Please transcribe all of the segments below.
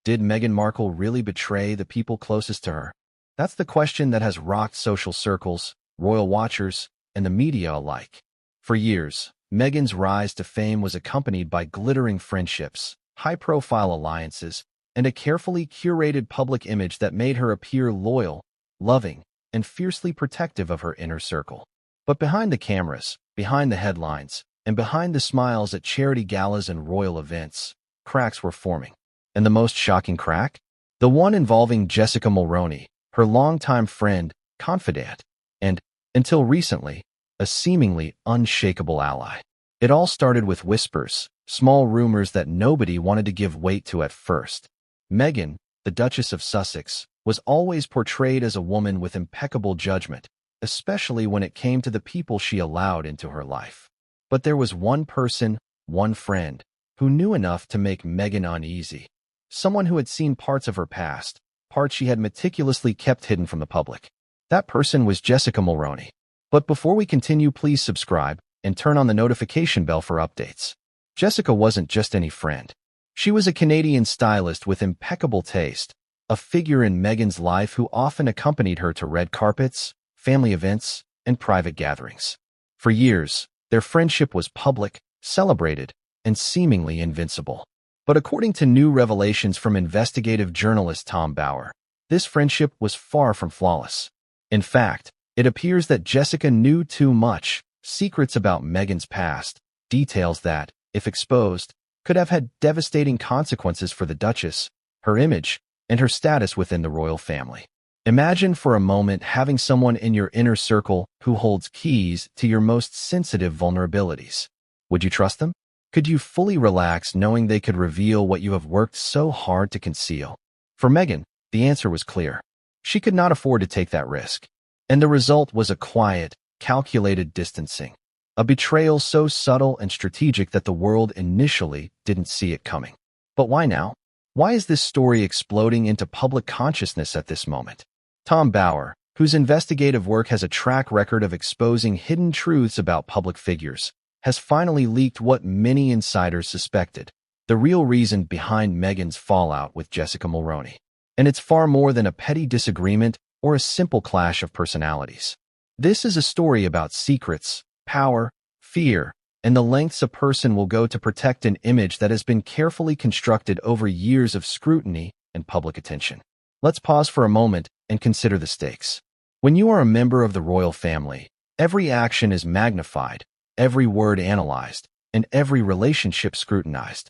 Did Meghan Markle really betray the people closest to her? That's the question that has rocked social circles, royal watchers, and the media alike. For years, Meghan's rise to fame was accompanied by glittering friendships, high-profile alliances, and a carefully curated public image that made her appear loyal, loving, and fiercely protective of her inner circle. But behind the cameras, behind the headlines, and behind the smiles at charity galas and royal events, cracks were forming. And the most shocking crack? The one involving Jessica Mulroney, her longtime friend, confidant, and, until recently, a seemingly unshakable ally. It all started with whispers, small rumors that nobody wanted to give weight to at first. Meghan, the Duchess of Sussex, was always portrayed as a woman with impeccable judgment, especially when it came to the people she allowed into her life. But there was one person, one friend, who knew enough to make Meghan uneasy. Someone who had seen parts of her past, parts she had meticulously kept hidden from the public. That person was Jessica Mulroney. But before we continue, please subscribe and turn on the notification bell for updates. Jessica wasn't just any friend. She was a Canadian stylist with impeccable taste, a figure in Meghan's life who often accompanied her to red carpets, family events, and private gatherings. For years, their friendship was public, celebrated, and seemingly invincible. But according to new revelations from investigative journalist Tom Bower, this friendship was far from flawless. In fact, it appears that Jessica knew too much, secrets about Meghan's past, details that, if exposed, could have had devastating consequences for the Duchess, her image, and her status within the royal family. Imagine for a moment having someone in your inner circle who holds keys to your most sensitive vulnerabilities. Would you trust them? Could you fully relax knowing they could reveal what you have worked so hard to conceal? For Meghan, the answer was clear. She could not afford to take that risk. And the result was a quiet, calculated distancing. A betrayal so subtle and strategic that the world initially didn't see it coming. But why now? Why is this story exploding into public consciousness at this moment? Tom Bower, whose investigative work has a track record of exposing hidden truths about public figures, has finally leaked what many insiders suspected, the real reason behind Meghan's fallout with Jessica Mulroney. And it's far more than a petty disagreement or a simple clash of personalities. This is a story about secrets, power, fear, and the lengths a person will go to protect an image that has been carefully constructed over years of scrutiny and public attention. Let's pause for a moment and consider the stakes. When you are a member of the royal family, every action is magnified, every word analyzed, and every relationship scrutinized.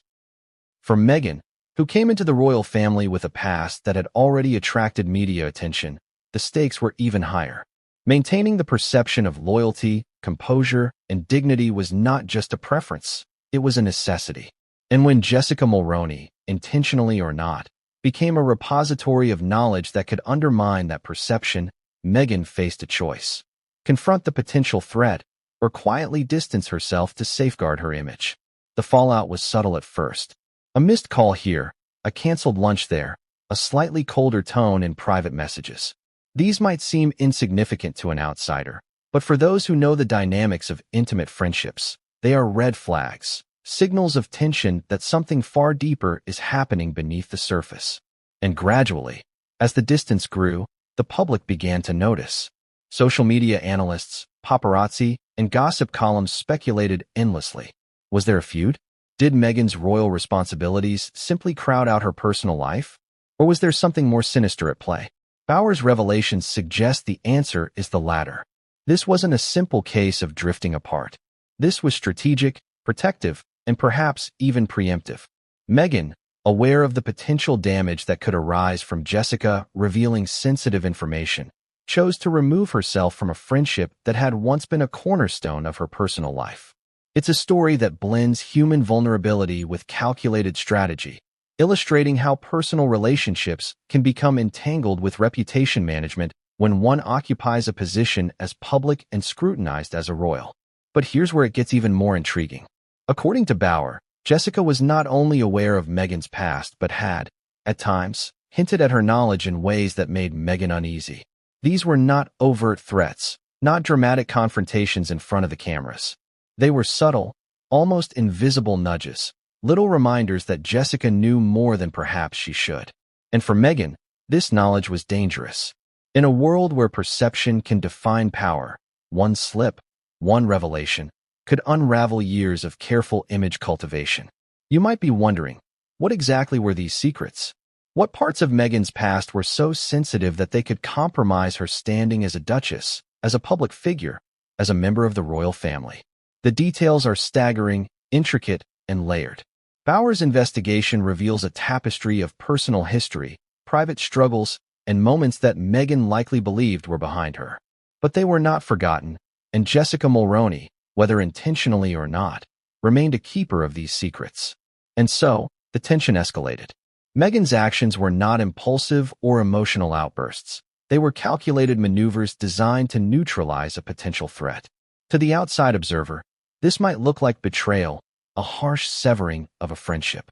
For Meghan, who came into the royal family with a past that had already attracted media attention, the stakes were even higher. Maintaining the perception of loyalty, composure, and dignity was not just a preference, it was a necessity. And when Jessica Mulroney, intentionally or not, became a repository of knowledge that could undermine that perception, Meghan faced a choice: confront the potential threat, or quietly distance herself to safeguard her image. The fallout was subtle at first. A missed call here, a canceled lunch there, a slightly colder tone in private messages. These might seem insignificant to an outsider, but for those who know the dynamics of intimate friendships, they are red flags, signals of tension that something far deeper is happening beneath the surface. And gradually, as the distance grew, the public began to notice. Social media analysts, paparazzi, and gossip columns speculated endlessly. Was there a feud? Did Meghan's royal responsibilities simply crowd out her personal life? Or was there something more sinister at play? Bower's revelations suggest the answer is the latter. This wasn't a simple case of drifting apart. This was strategic, protective, and perhaps even preemptive. Meghan, aware of the potential damage that could arise from Jessica revealing sensitive information, chose to remove herself from a friendship that had once been a cornerstone of her personal life. It's a story that blends human vulnerability with calculated strategy, illustrating how personal relationships can become entangled with reputation management when one occupies a position as public and scrutinized as a royal. But here's where it gets even more intriguing. According to Bower, Jessica was not only aware of Meghan's past but had, at times, hinted at her knowledge in ways that made Meghan uneasy. These were not overt threats, not dramatic confrontations in front of the cameras. They were subtle, almost invisible nudges, little reminders that Jessica knew more than perhaps she should. And for Meghan, this knowledge was dangerous. In a world where perception can define power, one slip, one revelation, could unravel years of careful image cultivation. You might be wondering, what exactly were these secrets? What parts of Meghan's past were so sensitive that they could compromise her standing as a duchess, as a public figure, as a member of the royal family? The details are staggering, intricate, and layered. Bower's investigation reveals a tapestry of personal history, private struggles, and moments that Meghan likely believed were behind her. But they were not forgotten, and Jessica Mulroney, whether intentionally or not, remained a keeper of these secrets. And so, the tension escalated. Meghan's actions were not impulsive or emotional outbursts. They were calculated maneuvers designed to neutralize a potential threat. To the outside observer, this might look like betrayal, a harsh severing of a friendship.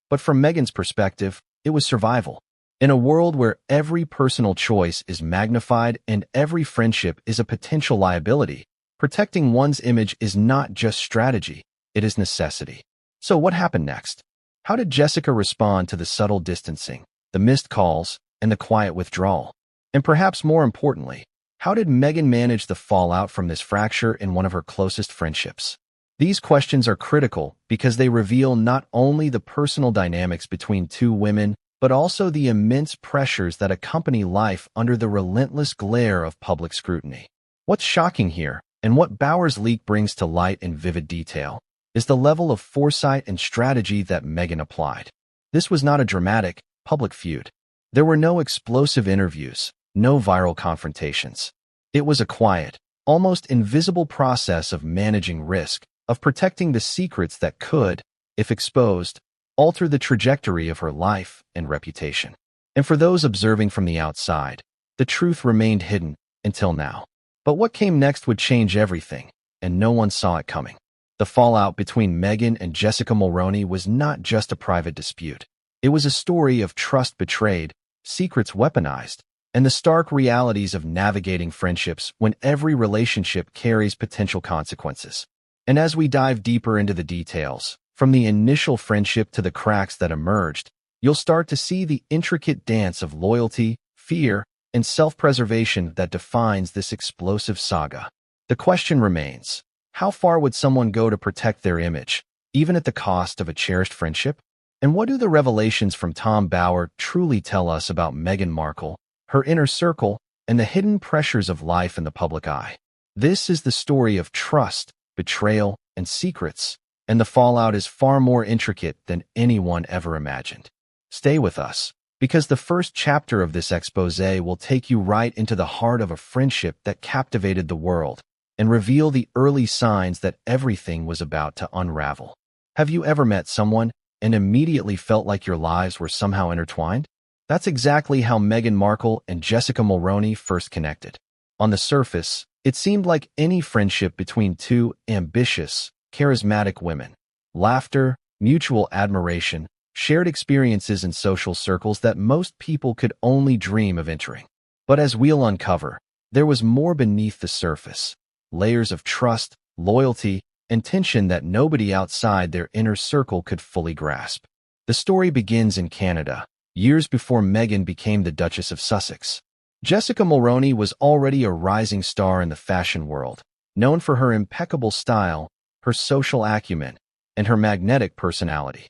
But from Meghan's perspective, it was survival. In a world where every personal choice is magnified and every friendship is a potential liability, protecting one's image is not just strategy, it is necessity. So what happened next? How did Jessica respond to the subtle distancing, the missed calls, and the quiet withdrawal? And perhaps more importantly, how did Meghan manage the fallout from this fracture in one of her closest friendships? These questions are critical because they reveal not only the personal dynamics between two women, but also the immense pressures that accompany life under the relentless glare of public scrutiny. What's shocking here, and what Bower's leak brings to light in vivid detail, is the level of foresight and strategy that Meghan applied. This was not a dramatic, public feud. There were no explosive interviews, no viral confrontations. It was a quiet, almost invisible process of managing risk, of protecting the secrets that could, if exposed, alter the trajectory of her life and reputation. And for those observing from the outside, the truth remained hidden until now. But what came next would change everything, and no one saw it coming. The fallout between Meghan and Jessica Mulroney was not just a private dispute. It was a story of trust betrayed, secrets weaponized, and the stark realities of navigating friendships when every relationship carries potential consequences. And as we dive deeper into the details, from the initial friendship to the cracks that emerged, you'll start to see the intricate dance of loyalty, fear, and self-preservation that defines this explosive saga. The question remains, how far would someone go to protect their image, even at the cost of a cherished friendship? And what do the revelations from Tom Bower truly tell us about Meghan Markle, her inner circle, and the hidden pressures of life in the public eye? This is the story of trust, betrayal, and secrets, and the fallout is far more intricate than anyone ever imagined. Stay with us, because the first chapter of this exposé will take you right into the heart of a friendship that captivated the world and reveal the early signs that everything was about to unravel. Have you ever met someone and immediately felt like your lives were somehow intertwined? That's exactly how Meghan Markle and Jessica Mulroney first connected. On the surface, it seemed like any friendship between two ambitious, charismatic women. Laughter, mutual admiration, shared experiences in social circles that most people could only dream of entering. But as we'll uncover, there was more beneath the surface. Layers of trust, loyalty, and tension that nobody outside their inner circle could fully grasp. The story begins in Canada, years before Meghan became the Duchess of Sussex. Jessica Mulroney was already a rising star in the fashion world, known for her impeccable style, her social acumen, and her magnetic personality.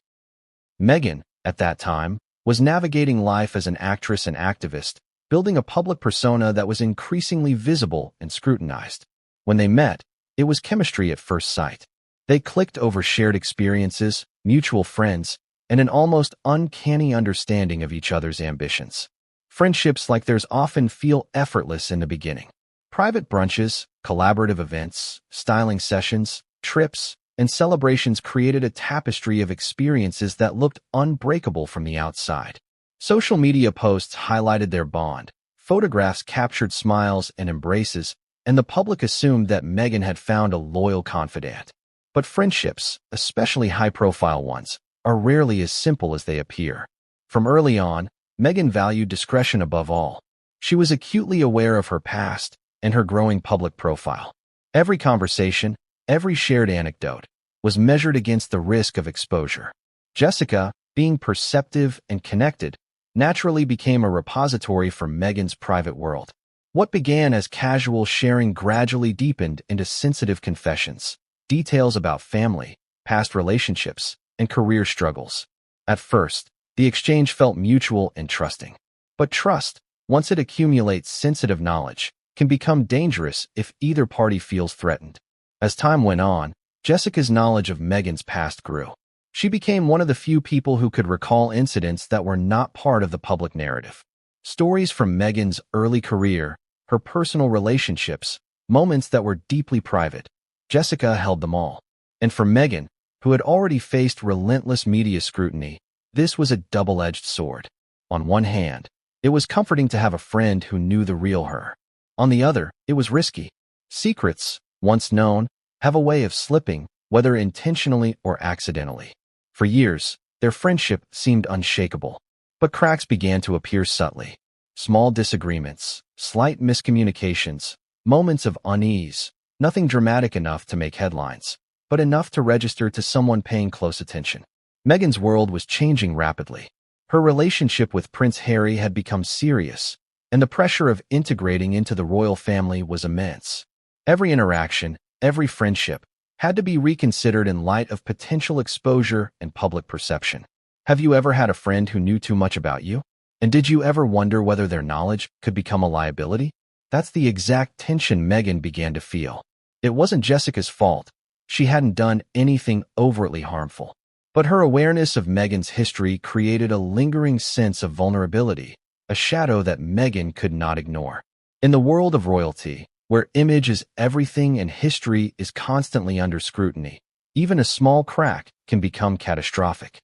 Meghan, at that time, was navigating life as an actress and activist, building a public persona that was increasingly visible and scrutinized. When they met, it was chemistry at first sight. They clicked over shared experiences, mutual friends, and an almost uncanny understanding of each other's ambitions. Friendships like theirs often feel effortless in the beginning. Private brunches, collaborative events, styling sessions, trips, and celebrations created a tapestry of experiences that looked unbreakable from the outside. Social media posts highlighted their bond, photographs captured smiles and embraces, and the public assumed that Meghan had found a loyal confidant. But friendships, especially high-profile ones, are rarely as simple as they appear. From early on, Meghan valued discretion above all. She was acutely aware of her past and her growing public profile. Every conversation, every shared anecdote, was measured against the risk of exposure. Jessica, being perceptive and connected, naturally became a repository for Meghan's private world. What began as casual sharing gradually deepened into sensitive confessions, details about family, past relationships, and career struggles. At first, the exchange felt mutual and trusting. But trust, once it accumulates sensitive knowledge, can become dangerous if either party feels threatened. As time went on, Jessica's knowledge of Meghan's past grew. She became one of the few people who could recall incidents that were not part of the public narrative. Stories from Meghan's early career, her personal relationships, moments that were deeply private. Jessica held them all. And for Meghan, who had already faced relentless media scrutiny, this was a double-edged sword. On one hand, it was comforting to have a friend who knew the real her. On the other, it was risky. Secrets, once known, have a way of slipping, whether intentionally or accidentally. For years, their friendship seemed unshakable. But cracks began to appear subtly. Small disagreements, slight miscommunications, moments of unease, nothing dramatic enough to make headlines, but enough to register to someone paying close attention. Meghan's world was changing rapidly. Her relationship with Prince Harry had become serious, and the pressure of integrating into the royal family was immense. Every interaction, every friendship, had to be reconsidered in light of potential exposure and public perception. Have you ever had a friend who knew too much about you? And did you ever wonder whether their knowledge could become a liability? That's the exact tension Meghan began to feel. It wasn't Jessica's fault. She hadn't done anything overtly harmful. But her awareness of Meghan's history created a lingering sense of vulnerability, a shadow that Meghan could not ignore. In the world of royalty, where image is everything and history is constantly under scrutiny, even a small crack can become catastrophic.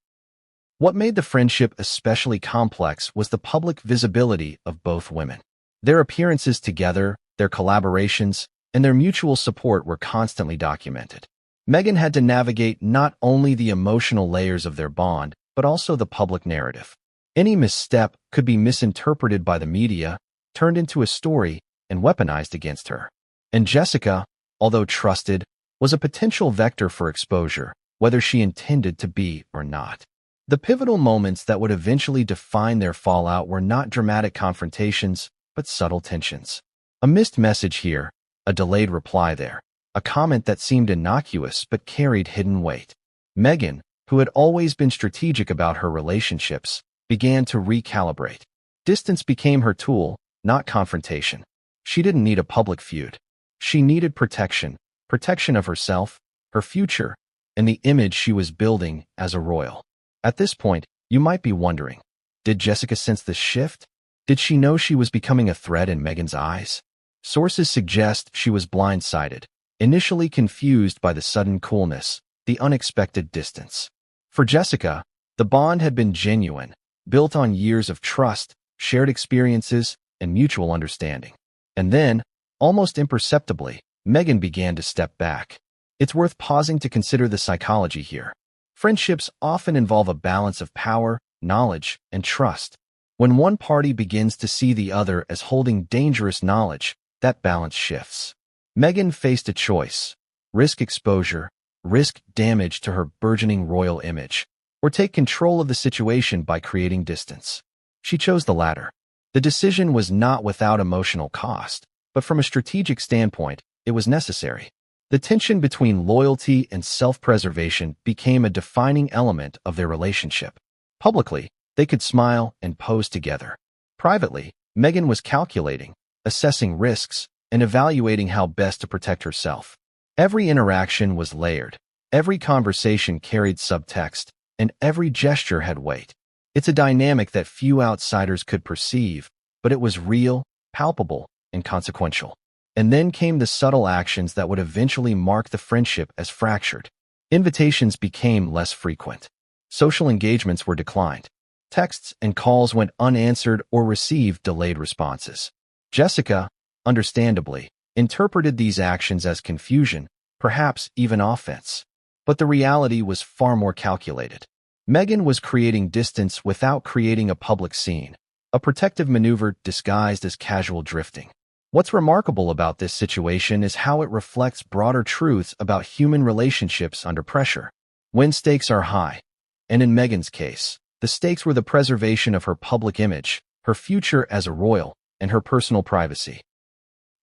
What made the friendship especially complex was the public visibility of both women. Their appearances together, their collaborations, and their mutual support were constantly documented. Meghan had to navigate not only the emotional layers of their bond, but also the public narrative. Any misstep could be misinterpreted by the media, turned into a story, and weaponized against her. And Jessica, although trusted, was a potential vector for exposure, whether she intended to be or not. The pivotal moments that would eventually define their fallout were not dramatic confrontations, but subtle tensions. A missed message here, a delayed reply there, a comment that seemed innocuous but carried hidden weight. Meghan, who had always been strategic about her relationships, began to recalibrate. Distance became her tool, not confrontation. She didn't need a public feud. She needed protection, protection of herself, her future, and the image she was building as a royal. At this point, you might be wondering, did Jessica sense this shift? Did she know she was becoming a threat in Meghan's eyes? Sources suggest she was blindsided, initially confused by the sudden coolness, the unexpected distance. For Jessica, the bond had been genuine, built on years of trust, shared experiences, and mutual understanding. And then, almost imperceptibly, Meghan began to step back. It's worth pausing to consider the psychology here. Friendships often involve a balance of power, knowledge, and trust. When one party begins to see the other as holding dangerous knowledge, that balance shifts. Meghan faced a choice: risk exposure, risk damage to her burgeoning royal image, or take control of the situation by creating distance. She chose the latter. The decision was not without emotional cost, but from a strategic standpoint, it was necessary. The tension between loyalty and self-preservation became a defining element of their relationship. Publicly, they could smile and pose together. Privately, Meghan was calculating, assessing risks, and evaluating how best to protect herself. Every interaction was layered, every conversation carried subtext, and every gesture had weight. It's a dynamic that few outsiders could perceive, but it was real, palpable, and consequential. And then came the subtle actions that would eventually mark the friendship as fractured. Invitations became less frequent. Social engagements were declined. Texts and calls went unanswered or received delayed responses. Jessica, understandably, interpreted these actions as confusion, perhaps even offense. But the reality was far more calculated. Meghan was creating distance without creating a public scene, a protective maneuver disguised as casual drifting. What's remarkable about this situation is how it reflects broader truths about human relationships under pressure. When stakes are high, and in Meghan's case, the stakes were the preservation of her public image, her future as a royal, and her personal privacy.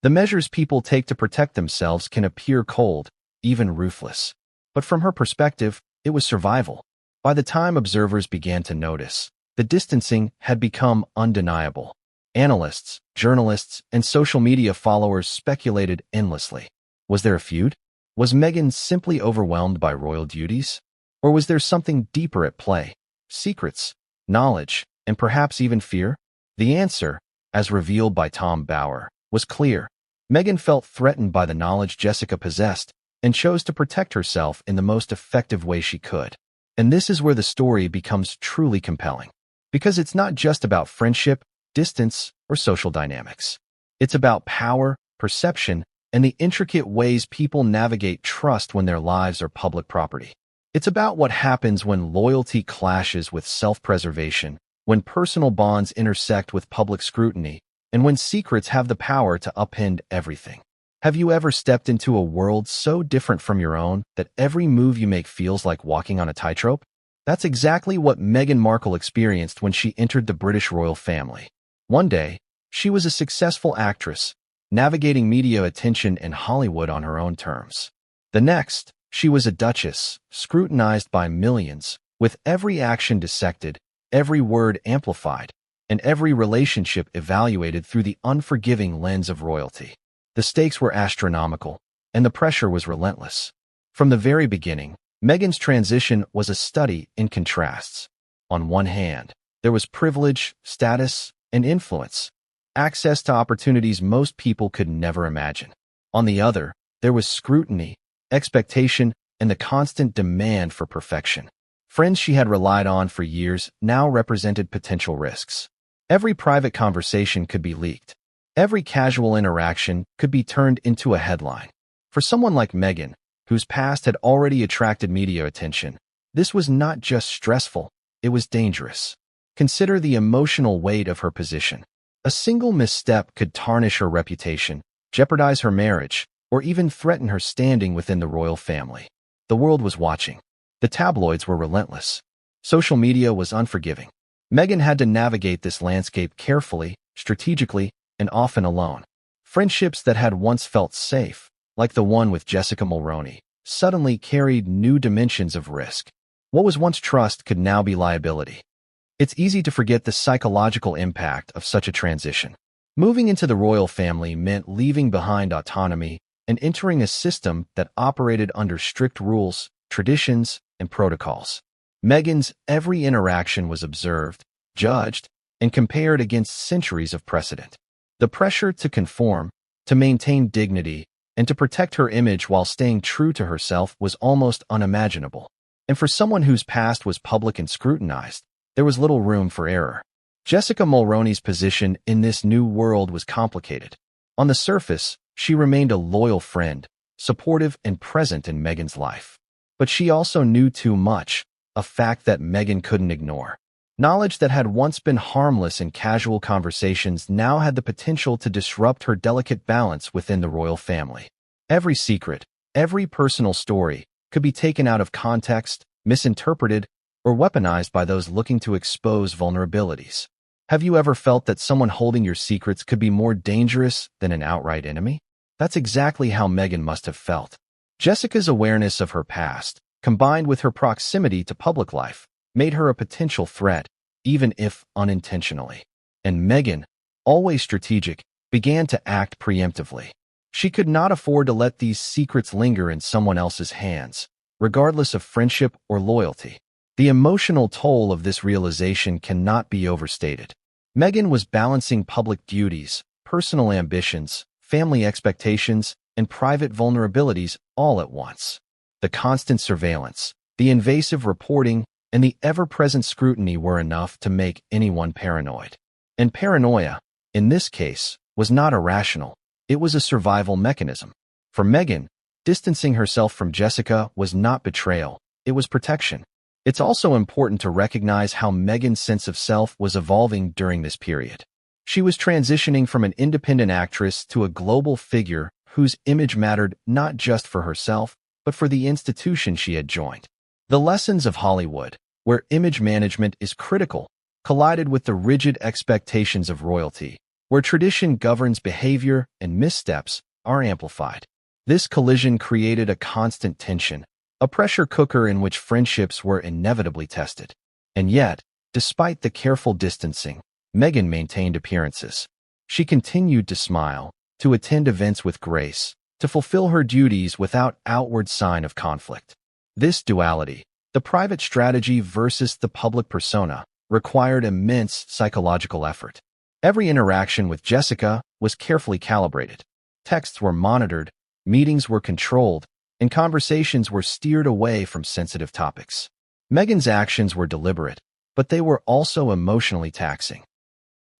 The measures people take to protect themselves can appear cold, even ruthless. But from her perspective, it was survival. By the time observers began to notice, the distancing had become undeniable. Analysts, journalists, and social media followers speculated endlessly. Was there a feud? Was Meghan simply overwhelmed by royal duties? Or was there something deeper at play? Secrets, knowledge, and perhaps even fear? The answer, as revealed by Tom Bower, was clear. Meghan felt threatened by the knowledge Jessica possessed and chose to protect herself in the most effective way she could. And this is where the story becomes truly compelling. Because it's not just about friendship, distance, or social dynamics. It's about power, perception, and the intricate ways people navigate trust when their lives are public property. It's about what happens when loyalty clashes with self-preservation, when personal bonds intersect with public scrutiny, and when secrets have the power to upend everything. Have you ever stepped into a world so different from your own that every move you make feels like walking on a tightrope? That's exactly what Meghan Markle experienced when she entered the British royal family. One day, she was a successful actress, navigating media attention in Hollywood on her own terms. The next, she was a duchess, scrutinized by millions, with every action dissected, every word amplified, and every relationship evaluated through the unforgiving lens of royalty. The stakes were astronomical, and the pressure was relentless. From the very beginning, Meghan's transition was a study in contrasts. On one hand, there was privilege, status, and influence, access to opportunities most people could never imagine. On the other, there was scrutiny, expectation, and the constant demand for perfection. Friends she had relied on for years now represented potential risks. Every private conversation could be leaked. Every casual interaction could be turned into a headline. For someone like Meghan, whose past had already attracted media attention, this was not just stressful, it was dangerous. Consider the emotional weight of her position. A single misstep could tarnish her reputation, jeopardize her marriage, or even threaten her standing within the royal family. The world was watching. The tabloids were relentless. Social media was unforgiving. Meghan had to navigate this landscape carefully, strategically, and often alone. Friendships that had once felt safe, like the one with Jessica Mulroney, suddenly carried new dimensions of risk. What was once trust could now be liability. It's easy to forget the psychological impact of such a transition. Moving into the royal family meant leaving behind autonomy and entering a system that operated under strict rules, traditions, and protocols. Meghan's every interaction was observed, judged, and compared against centuries of precedent. The pressure to conform, to maintain dignity, and to protect her image while staying true to herself was almost unimaginable. And for someone whose past was public and scrutinized, there was little room for error. Jessica Mulroney's position in this new world was complicated. On the surface, she remained a loyal friend, supportive and present in Meghan's life. But she also knew too much, a fact that Meghan couldn't ignore. Knowledge that had once been harmless in casual conversations now had the potential to disrupt her delicate balance within the royal family. Every secret, every personal story, could be taken out of context, misinterpreted, or weaponized by those looking to expose vulnerabilities. Have you ever felt that someone holding your secrets could be more dangerous than an outright enemy? That's exactly how Meghan must have felt. Jessica's awareness of her past, combined with her proximity to public life, made her a potential threat, even if unintentionally. And Meghan, always strategic, began to act preemptively. She could not afford to let these secrets linger in someone else's hands, regardless of friendship or loyalty. The emotional toll of this realization cannot be overstated. Meghan was balancing public duties, personal ambitions, family expectations, and private vulnerabilities all at once. The constant surveillance, the invasive reporting, and the ever-present scrutiny were enough to make anyone paranoid. And paranoia, in this case, was not irrational. It was a survival mechanism. For Meghan, distancing herself from Jessica was not betrayal, it was protection. It's also important to recognize how Meghan's sense of self was evolving during this period. She was transitioning from an independent actress to a global figure whose image mattered not just for herself, but for the institution she had joined. The lessons of Hollywood, where image management is critical, collided with the rigid expectations of royalty, where tradition governs behavior and missteps are amplified. This collision created a constant tension, a pressure cooker in which friendships were inevitably tested. And yet, despite the careful distancing, Meghan maintained appearances. She continued to smile, to attend events with grace, to fulfill her duties without outward sign of conflict. This duality, the private strategy versus the public persona, required immense psychological effort. Every interaction with Jessica was carefully calibrated. Texts were monitored, meetings were controlled, and conversations were steered away from sensitive topics. Meghan's actions were deliberate, but they were also emotionally taxing.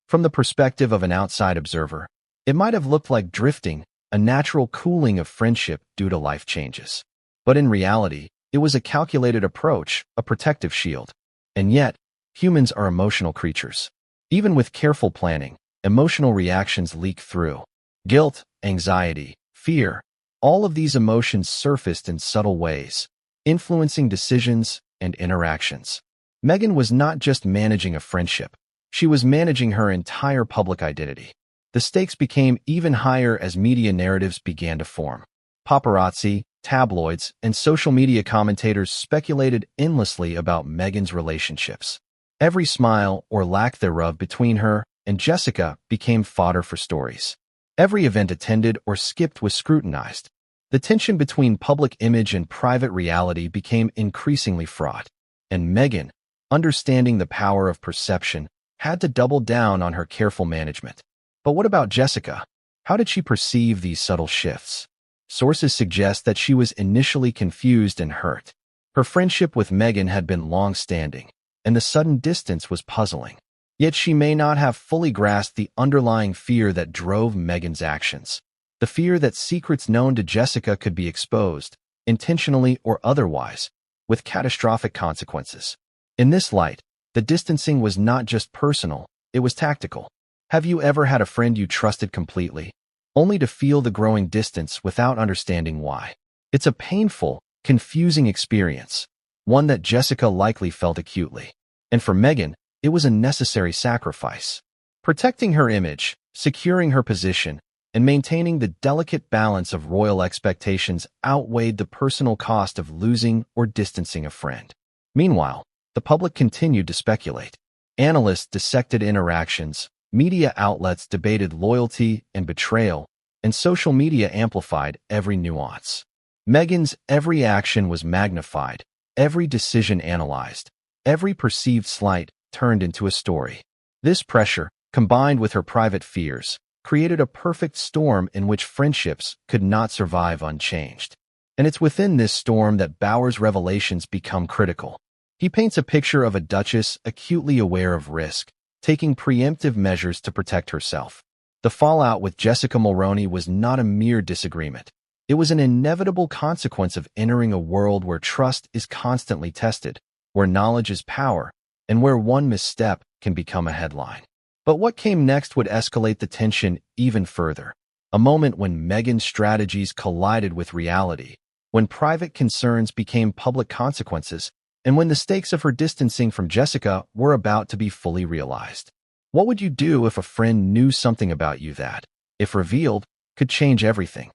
From the perspective of an outside observer, it might have looked like drifting, a natural cooling of friendship due to life changes. But in reality, it was a calculated approach, a protective shield. And yet, humans are emotional creatures. Even with careful planning, emotional reactions leak through. Guilt, anxiety, fear, all of these emotions surfaced in subtle ways, influencing decisions and interactions. Meghan was not just managing a friendship. She was managing her entire public identity. The stakes became even higher as media narratives began to form. Paparazzi, tabloids, and social media commentators speculated endlessly about Meghan's relationships. Every smile or lack thereof between her and Jessica became fodder for stories. Every event attended or skipped was scrutinized. The tension between public image and private reality became increasingly fraught. And Meghan, understanding the power of perception, had to double down on her careful management. But what about Jessica? How did she perceive these subtle shifts? Sources suggest that she was initially confused and hurt. Her friendship with Meghan had been long-standing, and the sudden distance was puzzling. Yet she may not have fully grasped the underlying fear that drove Meghan's actions. The fear that secrets known to Jessica could be exposed, intentionally or otherwise, with catastrophic consequences. In this light, the distancing was not just personal, it was tactical. Have you ever had a friend you trusted completely, only to feel the growing distance without understanding why? It's a painful, confusing experience, one that Jessica likely felt acutely. And for Meghan, it was a necessary sacrifice. Protecting her image, securing her position, and maintaining the delicate balance of royal expectations outweighed the personal cost of losing or distancing a friend. Meanwhile, the public continued to speculate. Analysts dissected interactions, media outlets debated loyalty and betrayal, and social media amplified every nuance. Meghan's every action was magnified, every decision analyzed, every perceived slight turned into a story. This pressure, combined with her private fears, created a perfect storm in which friendships could not survive unchanged. And it's within this storm that Bauer's revelations become critical. He paints a picture of a duchess acutely aware of risk, taking preemptive measures to protect herself. The fallout with Jessica Mulroney was not a mere disagreement. It was an inevitable consequence of entering a world where trust is constantly tested, where knowledge is power, and where one misstep can become a headline. But what came next would escalate the tension even further. A moment when Meghan's strategies collided with reality, when private concerns became public consequences, and when the stakes of her distancing from Jessica were about to be fully realized. What would you do if a friend knew something about you that, if revealed, could change everything?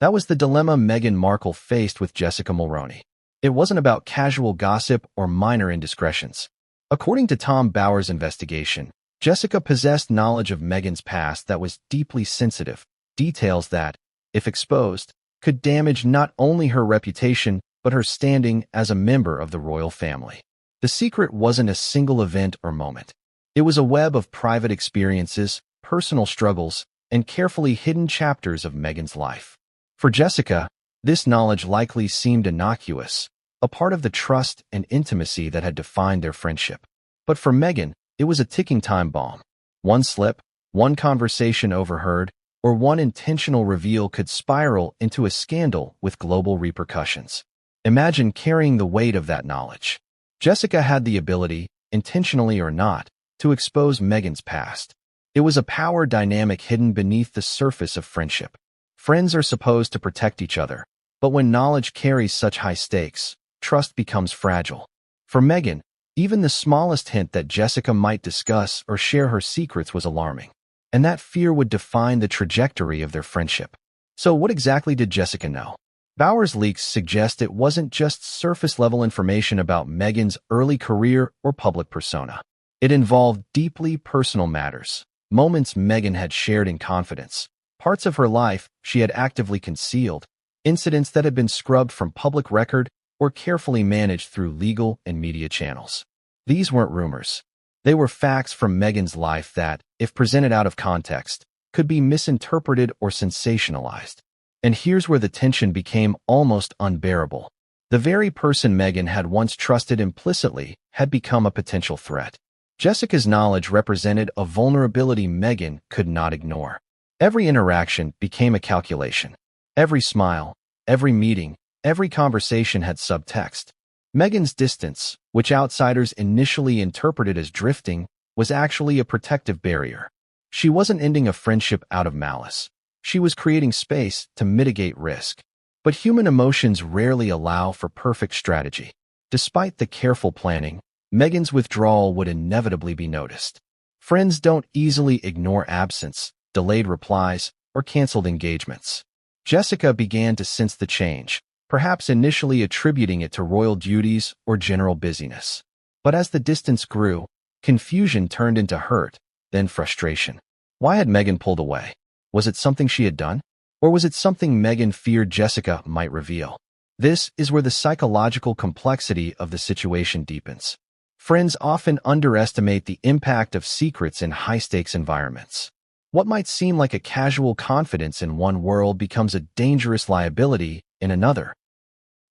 That was the dilemma Meghan Markle faced with Jessica Mulroney. It wasn't about casual gossip or minor indiscretions. According to Tom Bauer's investigation, Jessica possessed knowledge of Meghan's past that was deeply sensitive, details that, if exposed, could damage not only her reputation but her standing as a member of the royal family. The secret wasn't a single event or moment. It was a web of private experiences, personal struggles, and carefully hidden chapters of Meghan's life. For Jessica, this knowledge likely seemed innocuous, a part of the trust and intimacy that had defined their friendship. But for Meghan, it was a ticking time bomb. One slip, one conversation overheard, or one intentional reveal could spiral into a scandal with global repercussions. Imagine carrying the weight of that knowledge. Jessica had the ability, intentionally or not, to expose Meghan's past. It was a power dynamic hidden beneath the surface of friendship. Friends are supposed to protect each other, but when knowledge carries such high stakes, trust becomes fragile. For Meghan, even the smallest hint that Jessica might discuss or share her secrets was alarming, and that fear would define the trajectory of their friendship. So what exactly did Jessica know? Bauer's leaks suggest it wasn't just surface-level information about Meghan's early career or public persona. It involved deeply personal matters, moments Meghan had shared in confidence, parts of her life she had actively concealed, incidents that had been scrubbed from public record or carefully managed through legal and media channels. These weren't rumors. They were facts from Meghan's life that, if presented out of context, could be misinterpreted or sensationalized. And here's where the tension became almost unbearable. The very person Meghan had once trusted implicitly had become a potential threat. Jessica's knowledge represented a vulnerability Meghan could not ignore. Every interaction became a calculation. Every smile, every meeting, every conversation had subtext. Meghan's distance, which outsiders initially interpreted as drifting, was actually a protective barrier. She wasn't ending a friendship out of malice. She was creating space to mitigate risk. But human emotions rarely allow for perfect strategy. Despite the careful planning, Meghan's withdrawal would inevitably be noticed. Friends don't easily ignore absence, delayed replies, or canceled engagements. Jessica began to sense the change, perhaps initially attributing it to royal duties or general busyness. But as the distance grew, confusion turned into hurt, then frustration. Why had Meghan pulled away? Was it something she had done? Or was it something Meghan feared Jessica might reveal? This is where the psychological complexity of the situation deepens. Friends often underestimate the impact of secrets in high-stakes environments. What might seem like a casual confidence in one world becomes a dangerous liability in another.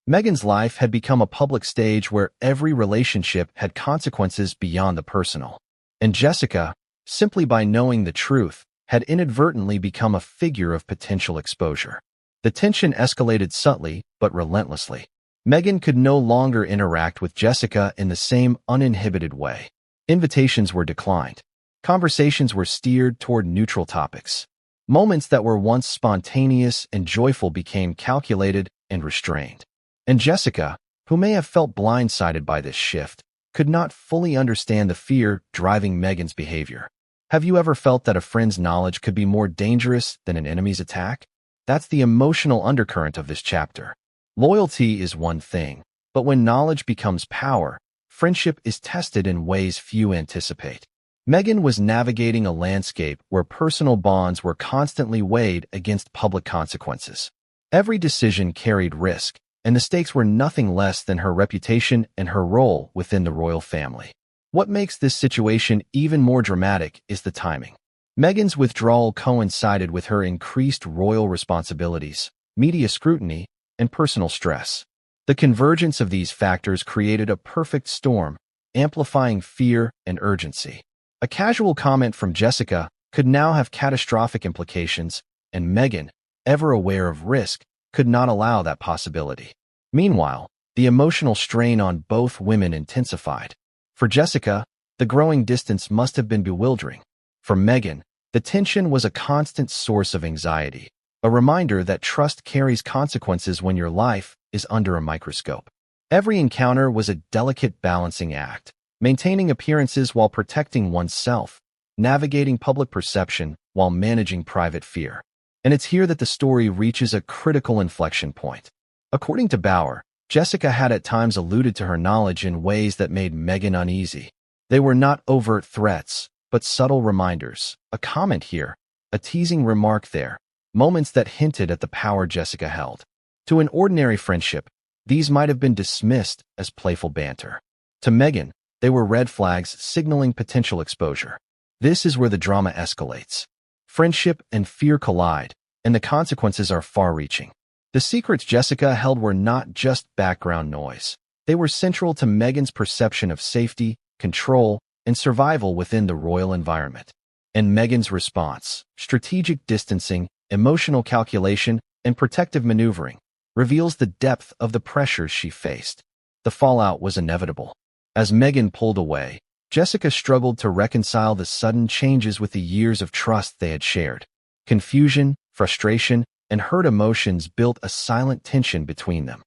Meghan's life had become a public stage where every relationship had consequences beyond the personal. And Jessica, simply by knowing the truth, had inadvertently become a figure of potential exposure. The tension escalated subtly but relentlessly. Meghan could no longer interact with Jessica in the same uninhibited way. Invitations were declined. Conversations were steered toward neutral topics. Moments that were once spontaneous and joyful became calculated and restrained. And Jessica, who may have felt blindsided by this shift, could not fully understand the fear driving Meghan's behavior. Have you ever felt that a friend's knowledge could be more dangerous than an enemy's attack? That's the emotional undercurrent of this chapter. Loyalty is one thing, but when knowledge becomes power, friendship is tested in ways few anticipate. Meghan was navigating a landscape where personal bonds were constantly weighed against public consequences. Every decision carried risk, and the stakes were nothing less than her reputation and her role within the royal family. What makes this situation even more dramatic is the timing. Meghan's withdrawal coincided with her increased royal responsibilities, media scrutiny, and personal stress. The convergence of these factors created a perfect storm, amplifying fear and urgency. A casual comment from Jessica could now have catastrophic implications, and Meghan, ever aware of risk, could not allow that possibility. Meanwhile, the emotional strain on both women intensified. For Jessica, the growing distance must have been bewildering. For Meghan, the tension was a constant source of anxiety, a reminder that trust carries consequences when your life is under a microscope. Every encounter was a delicate balancing act, maintaining appearances while protecting oneself, navigating public perception while managing private fear. And it's here that the story reaches a critical inflection point. According to Bauer, Jessica had at times alluded to her knowledge in ways that made Meghan uneasy. They were not overt threats, but subtle reminders. A comment here, a teasing remark there, moments that hinted at the power Jessica held. To an ordinary friendship, these might have been dismissed as playful banter. To Meghan, they were red flags signaling potential exposure. This is where the drama escalates. Friendship and fear collide, and the consequences are far-reaching. The secrets Jessica held were not just background noise. They were central to Meghan's perception of safety, control, and survival within the royal environment. And Meghan's response, strategic distancing, emotional calculation, and protective maneuvering, reveals the depth of the pressures she faced. The fallout was inevitable. As Meghan pulled away, Jessica struggled to reconcile the sudden changes with the years of trust they had shared. Confusion, frustration, and hurt emotions built a silent tension between them.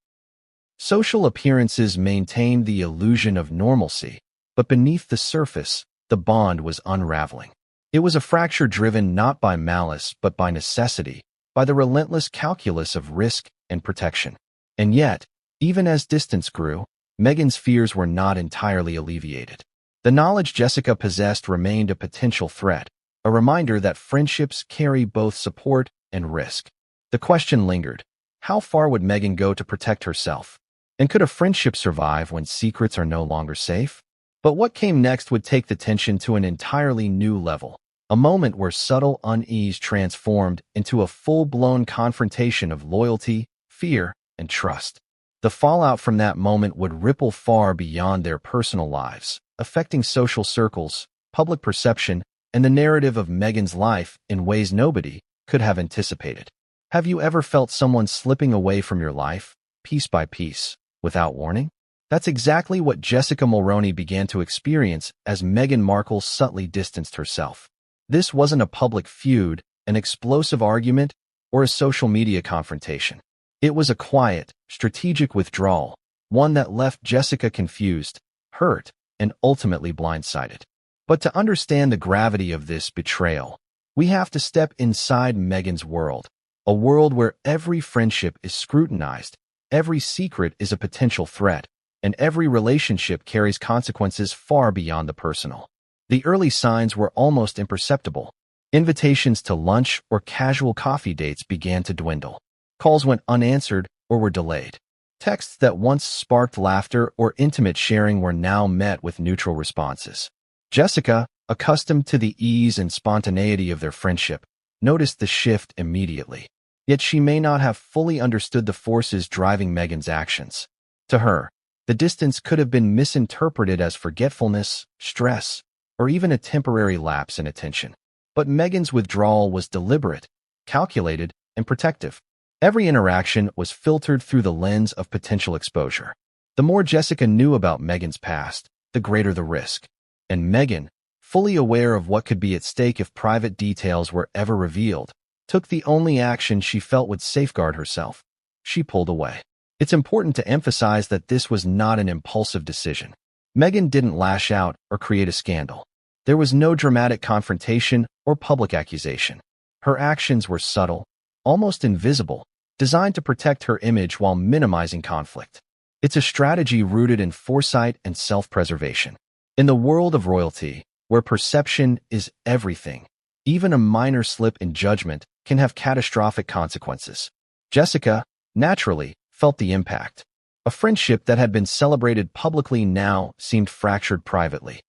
Social appearances maintained the illusion of normalcy, but beneath the surface, the bond was unraveling. It was a fracture driven not by malice but by necessity, by the relentless calculus of risk and protection. And yet, even as distance grew, Meghan's fears were not entirely alleviated. The knowledge Jessica possessed remained a potential threat, a reminder that friendships carry both support and risk. The question lingered: how far would Meghan go to protect herself? And could a friendship survive when secrets are no longer safe? But what came next would take the tension to an entirely new level, a moment where subtle unease transformed into a full-blown confrontation of loyalty, fear, and trust. The fallout from that moment would ripple far beyond their personal lives, affecting social circles, public perception, and the narrative of Meghan's life in ways nobody could have anticipated. Have you ever felt someone slipping away from your life, piece by piece, without warning? That's exactly what Jessica Mulroney began to experience as Meghan Markle subtly distanced herself. This wasn't a public feud, an explosive argument, or a social media confrontation. It was a quiet, strategic withdrawal, one that left Jessica confused, hurt, and ultimately blindsided. But to understand the gravity of this betrayal, we have to step inside Meghan's world, a world where every friendship is scrutinized, every secret is a potential threat, and every relationship carries consequences far beyond the personal. The early signs were almost imperceptible. Invitations to lunch or casual coffee dates began to dwindle. Calls went unanswered or were delayed. Texts that once sparked laughter or intimate sharing were now met with neutral responses. Jessica, accustomed to the ease and spontaneity of their friendship, noticed the shift immediately. Yet she may not have fully understood the forces driving Meghan's actions. To her, the distance could have been misinterpreted as forgetfulness, stress, or even a temporary lapse in attention. But Meghan's withdrawal was deliberate, calculated, and protective. Every interaction was filtered through the lens of potential exposure. The more Jessica knew about Meghan's past, the greater the risk. And Meghan, fully aware of what could be at stake if private details were ever revealed, took the only action she felt would safeguard herself. She pulled away. It's important to emphasize that this was not an impulsive decision. Meghan didn't lash out or create a scandal. There was no dramatic confrontation or public accusation. Her actions were subtle, almost invisible, designed to protect her image while minimizing conflict. It's a strategy rooted in foresight and self-preservation. In the world of royalty, where perception is everything, even a minor slip in judgment can have catastrophic consequences. Jessica, naturally, felt the impact. A friendship that had been celebrated publicly now seemed fractured privately.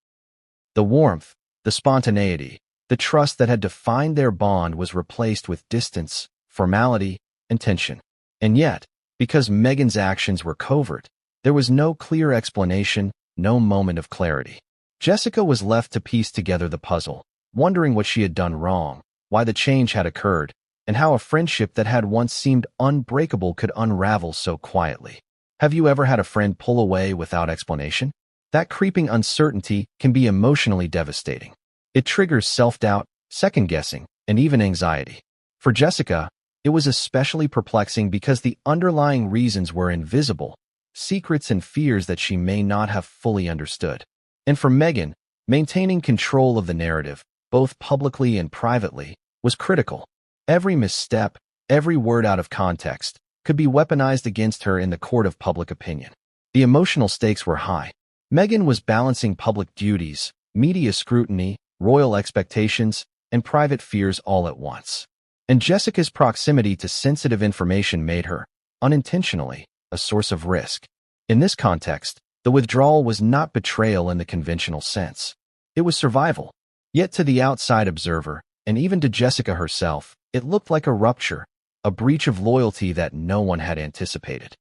The warmth, the spontaneity, the trust that had defined their bond was replaced with distance, formality, and tension. And yet, because Meghan's actions were covert, there was no clear explanation, no moment of clarity. Jessica was left to piece together the puzzle, wondering what she had done wrong, why the change had occurred, and how a friendship that had once seemed unbreakable could unravel so quietly. Have you ever had a friend pull away without explanation? That creeping uncertainty can be emotionally devastating. It triggers self-doubt, second-guessing, and even anxiety. For Jessica, it was especially perplexing because the underlying reasons were invisible, secrets and fears that she may not have fully understood. And for Meghan, maintaining control of the narrative, both publicly and privately, was critical. Every misstep, every word out of context, could be weaponized against her in the court of public opinion. The emotional stakes were high. Meghan was balancing public duties, media scrutiny, royal expectations, and private fears all at once. And Jessica's proximity to sensitive information made her, unintentionally, a source of risk. In this context, the withdrawal was not betrayal in the conventional sense. It was survival. Yet to the outside observer, and even to Jessica herself, it looked like a rupture, a breach of loyalty that no one had anticipated.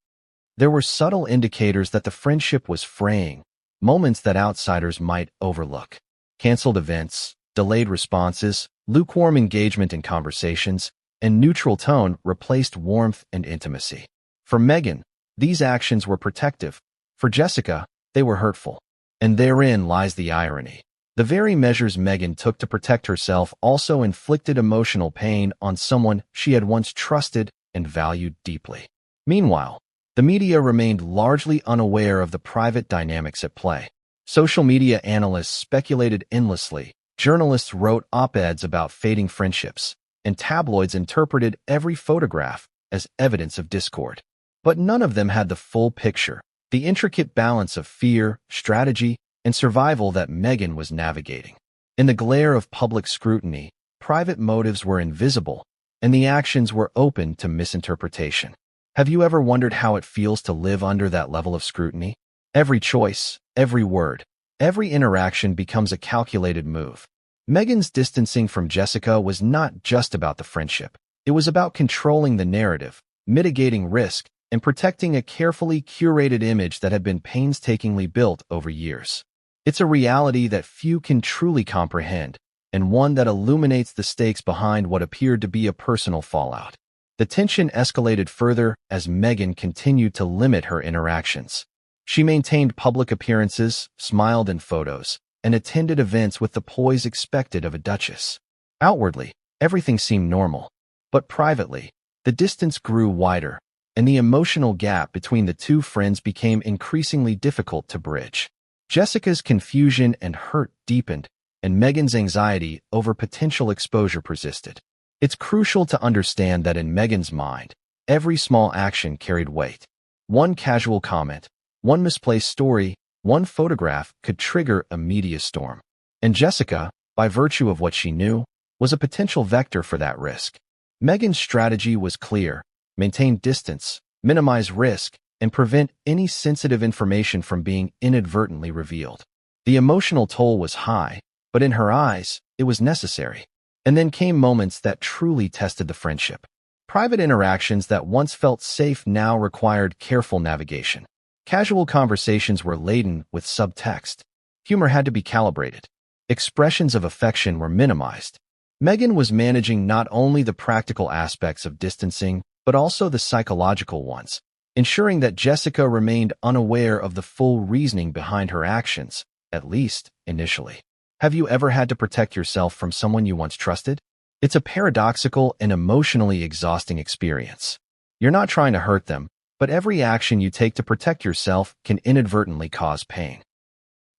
There were subtle indicators that the friendship was fraying, moments that outsiders might overlook. Canceled events, delayed responses, lukewarm engagement in conversations, and neutral tone replaced warmth and intimacy. For Meghan, these actions were protective. For Jessica, they were hurtful. And therein lies the irony. The very measures Meghan took to protect herself also inflicted emotional pain on someone she had once trusted and valued deeply. Meanwhile, the media remained largely unaware of the private dynamics at play. Social media analysts speculated endlessly, journalists wrote op-eds about fading friendships, and tabloids interpreted every photograph as evidence of discord. But none of them had the full picture, the intricate balance of fear, strategy, and survival that Meghan was navigating. In the glare of public scrutiny, private motives were invisible, and the actions were open to misinterpretation. Have you ever wondered how it feels to live under that level of scrutiny? Every choice, every word, every interaction becomes a calculated move. Meghan's distancing from Jessica was not just about the friendship. It was about controlling the narrative, mitigating risk, and protecting a carefully curated image that had been painstakingly built over years. It's a reality that few can truly comprehend, and one that illuminates the stakes behind what appeared to be a personal fallout. The tension escalated further as Meghan continued to limit her interactions. She maintained public appearances, smiled in photos, and attended events with the poise expected of a duchess. Outwardly, everything seemed normal, but privately, the distance grew wider, and the emotional gap between the two friends became increasingly difficult to bridge. Jessica's confusion and hurt deepened, and Meghan's anxiety over potential exposure persisted. It's crucial to understand that in Meghan's mind, every small action carried weight. One casual comment, one misplaced story, one photograph could trigger a media storm. And Jessica, by virtue of what she knew, was a potential vector for that risk. Meghan's strategy was clear: maintain distance, minimize risk, and prevent any sensitive information from being inadvertently revealed. The emotional toll was high, but in her eyes, it was necessary. And then came moments that truly tested the friendship. Private interactions that once felt safe now required careful navigation. Casual conversations were laden with subtext. Humor had to be calibrated. Expressions of affection were minimized. Meghan was managing not only the practical aspects of distancing, but also the psychological ones, ensuring that Jessica remained unaware of the full reasoning behind her actions, at least initially. Have you ever had to protect yourself from someone you once trusted? It's a paradoxical and emotionally exhausting experience. You're not trying to hurt them, but every action you take to protect yourself can inadvertently cause pain.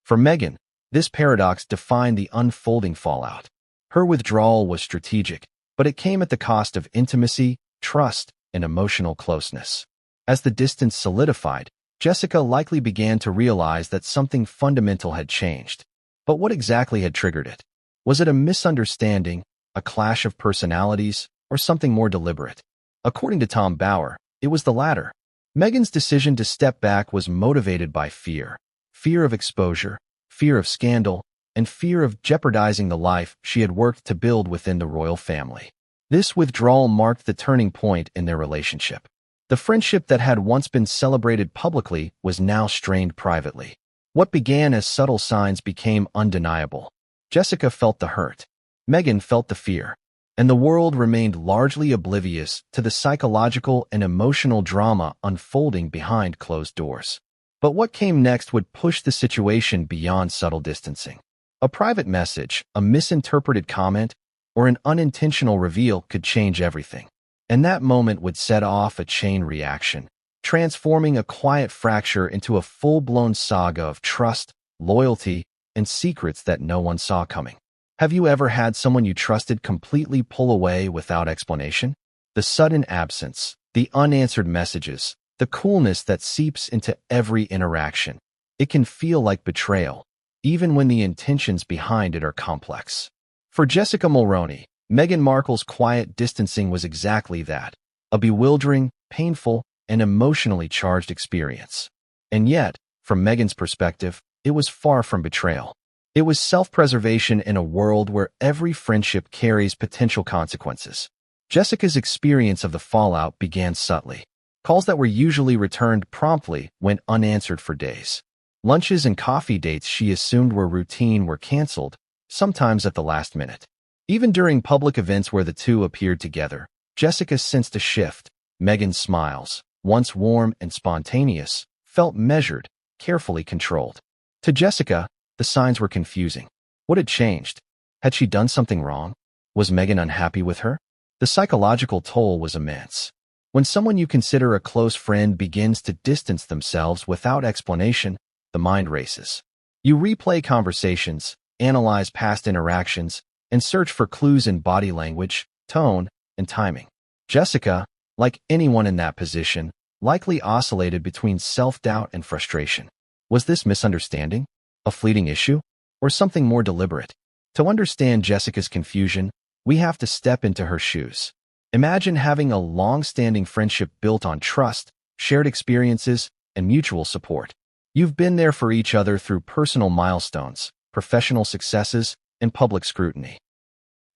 For Meghan, this paradox defined the unfolding fallout. Her withdrawal was strategic, but it came at the cost of intimacy, trust, and emotional closeness. As the distance solidified, Jessica likely began to realize that something fundamental had changed. But what exactly had triggered it? Was it a misunderstanding, a clash of personalities, or something more deliberate? According to Tom Bauer, it was the latter. Meghan's decision to step back was motivated by fear. Fear of exposure, fear of scandal, and fear of jeopardizing the life she had worked to build within the royal family. This withdrawal marked the turning point in their relationship. The friendship that had once been celebrated publicly was now strained privately. What began as subtle signs became undeniable. Jessica felt the hurt. Meghan felt the fear. And the world remained largely oblivious to the psychological and emotional drama unfolding behind closed doors. But what came next would push the situation beyond subtle distancing. A private message, a misinterpreted comment, or an unintentional reveal could change everything. And that moment would set off a chain reaction, transforming a quiet fracture into a full-blown saga of trust, loyalty, and secrets that no one saw coming. Have you ever had someone you trusted completely pull away without explanation? The sudden absence, the unanswered messages, the coolness that seeps into every interaction. It can feel like betrayal, even when the intentions behind it are complex. For Jessica Mulroney, Meghan Markle's quiet distancing was exactly that, a bewildering, painful, and emotionally charged experience. And yet, from Meghan's perspective, it was far from betrayal. It was self-preservation in a world where every friendship carries potential consequences. Jessica's experience of the fallout began subtly. Calls that were usually returned promptly went unanswered for days. Lunches and coffee dates she assumed were routine were canceled, sometimes at the last minute. Even during public events where the two appeared together, Jessica sensed a shift. Meghan's smiles, once warm and spontaneous, felt measured, carefully controlled. To Jessica, the signs were confusing. What had changed? Had she done something wrong? Was Meghan unhappy with her? The psychological toll was immense. When someone you consider a close friend begins to distance themselves without explanation, the mind races. You replay conversations, analyze past interactions, and search for clues in body language, tone, and timing. Jessica, like anyone in that position, likely oscillated between self-doubt and frustration. Was this misunderstanding, a fleeting issue, or something more deliberate? To understand Jessica's confusion, we have to step into her shoes. Imagine having a long-standing friendship built on trust, shared experiences, and mutual support. You've been there for each other through personal milestones, professional successes, and public scrutiny.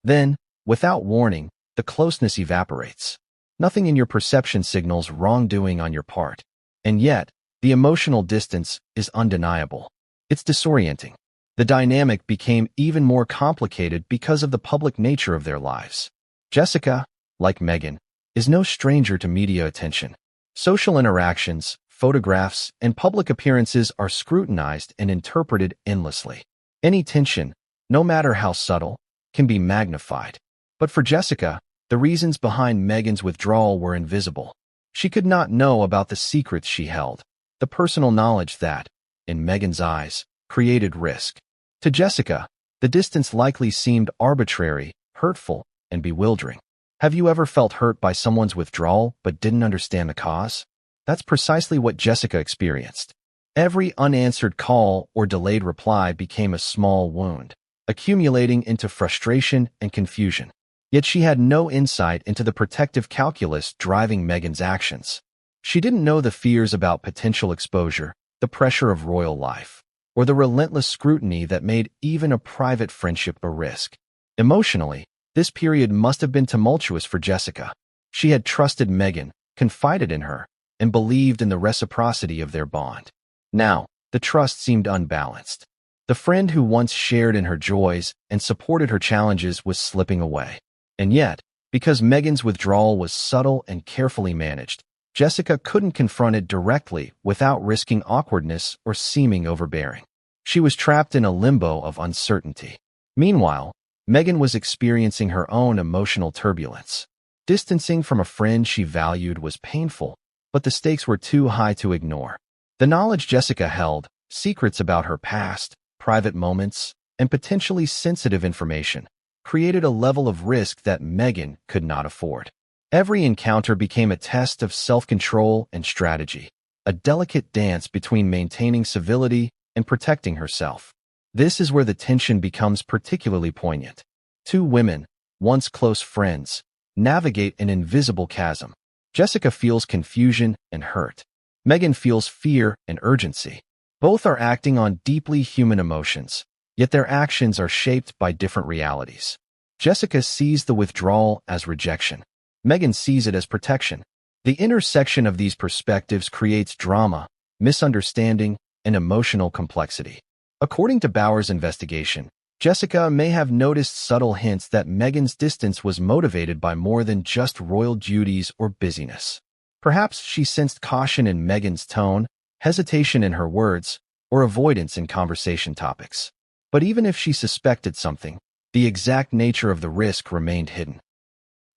Then, without warning, the closeness evaporates. Nothing in your perception signals wrongdoing on your part. And yet, the emotional distance is undeniable. It's disorienting. The dynamic became even more complicated because of the public nature of their lives. Jessica, like Meghan, is no stranger to media attention. Social interactions, photographs, and public appearances are scrutinized and interpreted endlessly. Any tension, no matter how subtle, can be magnified. But for Jessica, the reasons behind Meghan's withdrawal were invisible. She could not know about the secrets she held, the personal knowledge that, in Meghan's eyes, created risk. To Jessica, the distance likely seemed arbitrary, hurtful, and bewildering. Have you ever felt hurt by someone's withdrawal but didn't understand the cause? That's precisely what Jessica experienced. Every unanswered call or delayed reply became a small wound, accumulating into frustration and confusion. Yet she had no insight into the protective calculus driving Meghan's actions. She didn't know the fears about potential exposure, the pressure of royal life, or the relentless scrutiny that made even a private friendship a risk. Emotionally, this period must have been tumultuous for Jessica. She had trusted Meghan, confided in her, and believed in the reciprocity of their bond. Now, the trust seemed unbalanced. The friend who once shared in her joys and supported her challenges was slipping away. And yet, because Meghan's withdrawal was subtle and carefully managed, Jessica couldn't confront it directly without risking awkwardness or seeming overbearing. She was trapped in a limbo of uncertainty. Meanwhile, Meghan was experiencing her own emotional turbulence. Distancing from a friend she valued was painful, but the stakes were too high to ignore. The knowledge Jessica held, secrets about her past, private moments, and potentially sensitive information, created a level of risk that Meghan could not afford. Every encounter became a test of self-control and strategy, a delicate dance between maintaining civility and protecting herself. This is where the tension becomes particularly poignant. Two women, once close friends, navigate an invisible chasm. Jessica feels confusion and hurt. Meghan feels fear and urgency. Both are acting on deeply human emotions, yet their actions are shaped by different realities. Jessica sees the withdrawal as rejection. Meghan sees it as protection. The intersection of these perspectives creates drama, misunderstanding, and emotional complexity. According to Bauer's investigation, Jessica may have noticed subtle hints that Meghan's distance was motivated by more than just royal duties or busyness. Perhaps she sensed caution in Meghan's tone, hesitation in her words, or avoidance in conversation topics. But even if she suspected something, the exact nature of the risk remained hidden.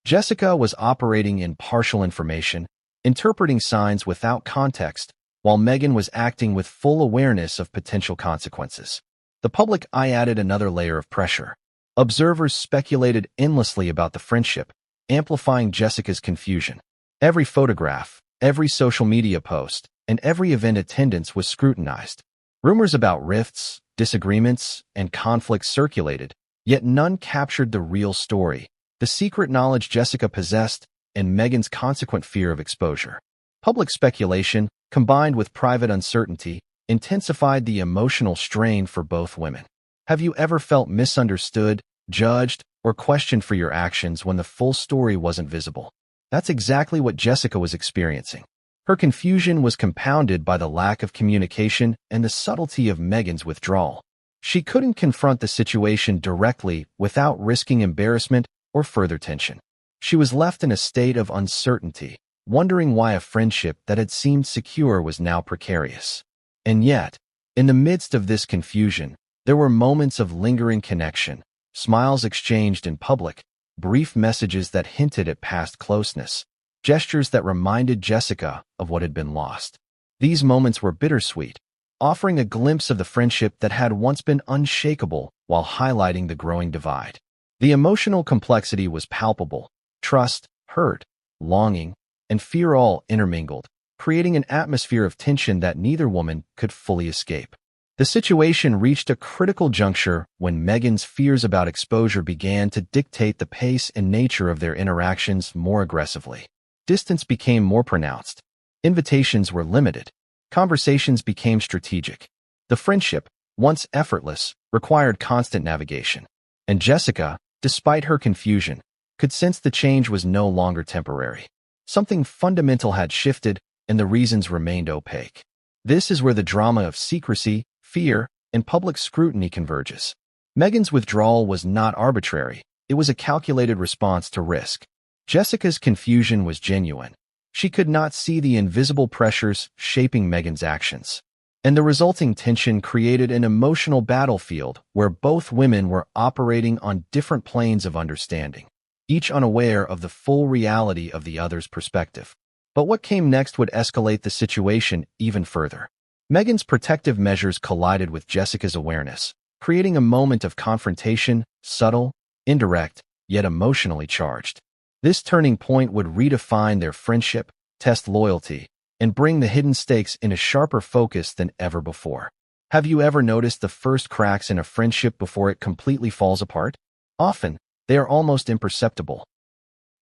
Jessica was operating in partial information, interpreting signs without context, while Meghan was acting with full awareness of potential consequences. The public eye added another layer of pressure. Observers speculated endlessly about the friendship, amplifying Jessica's confusion. Every photograph, every social media post, and every event attendance was scrutinized. Rumors about rifts, disagreements, and conflicts circulated, yet none captured the real story, the secret knowledge Jessica possessed, and Meghan's consequent fear of exposure. Public speculation, combined with private uncertainty, intensified the emotional strain for both women. Have you ever felt misunderstood, judged, or questioned for your actions when the full story wasn't visible? That's exactly what Jessica was experiencing. Her confusion was compounded by the lack of communication and the subtlety of Meghan's withdrawal. She couldn't confront the situation directly without risking embarrassment or further tension. She was left in a state of uncertainty, wondering why a friendship that had seemed secure was now precarious. And yet, In the midst of this confusion, there were moments of lingering connection, smiles exchanged in public, brief messages that hinted at past closeness, gestures that reminded Jessica of what had been lost. These moments were bittersweet, offering a glimpse of the friendship that had once been unshakable while highlighting the growing divide. The emotional complexity was palpable: trust, hurt, longing, and fear all intermingled, creating an atmosphere of tension that neither woman could fully escape. The situation reached a critical juncture when Meghan's fears about exposure began to dictate the pace and nature of their interactions more aggressively. Distance became more pronounced. Invitations were limited. Conversations became strategic. The friendship, once effortless, required constant navigation. And Jessica, despite her confusion, could sense the change was no longer temporary. Something fundamental had shifted, and the reasons remained opaque. This is where the drama of secrecy, fear, and public scrutiny converges. Meghan's withdrawal was not arbitrary. It was a calculated response to risk. Jessica's confusion was genuine. She could not see the invisible pressures shaping Meghan's actions. And the resulting tension created an emotional battlefield where both women were operating on different planes of understanding, each unaware of the full reality of the other's perspective. But what came next would escalate the situation even further. Meghan's protective measures collided with Jessica's awareness, creating a moment of confrontation, subtle, indirect, yet emotionally charged. This turning point would redefine their friendship, test loyalty, and bring the hidden stakes into sharper focus than ever before. Have you ever noticed the first cracks in a friendship before it completely falls apart? Often, they are almost imperceptible.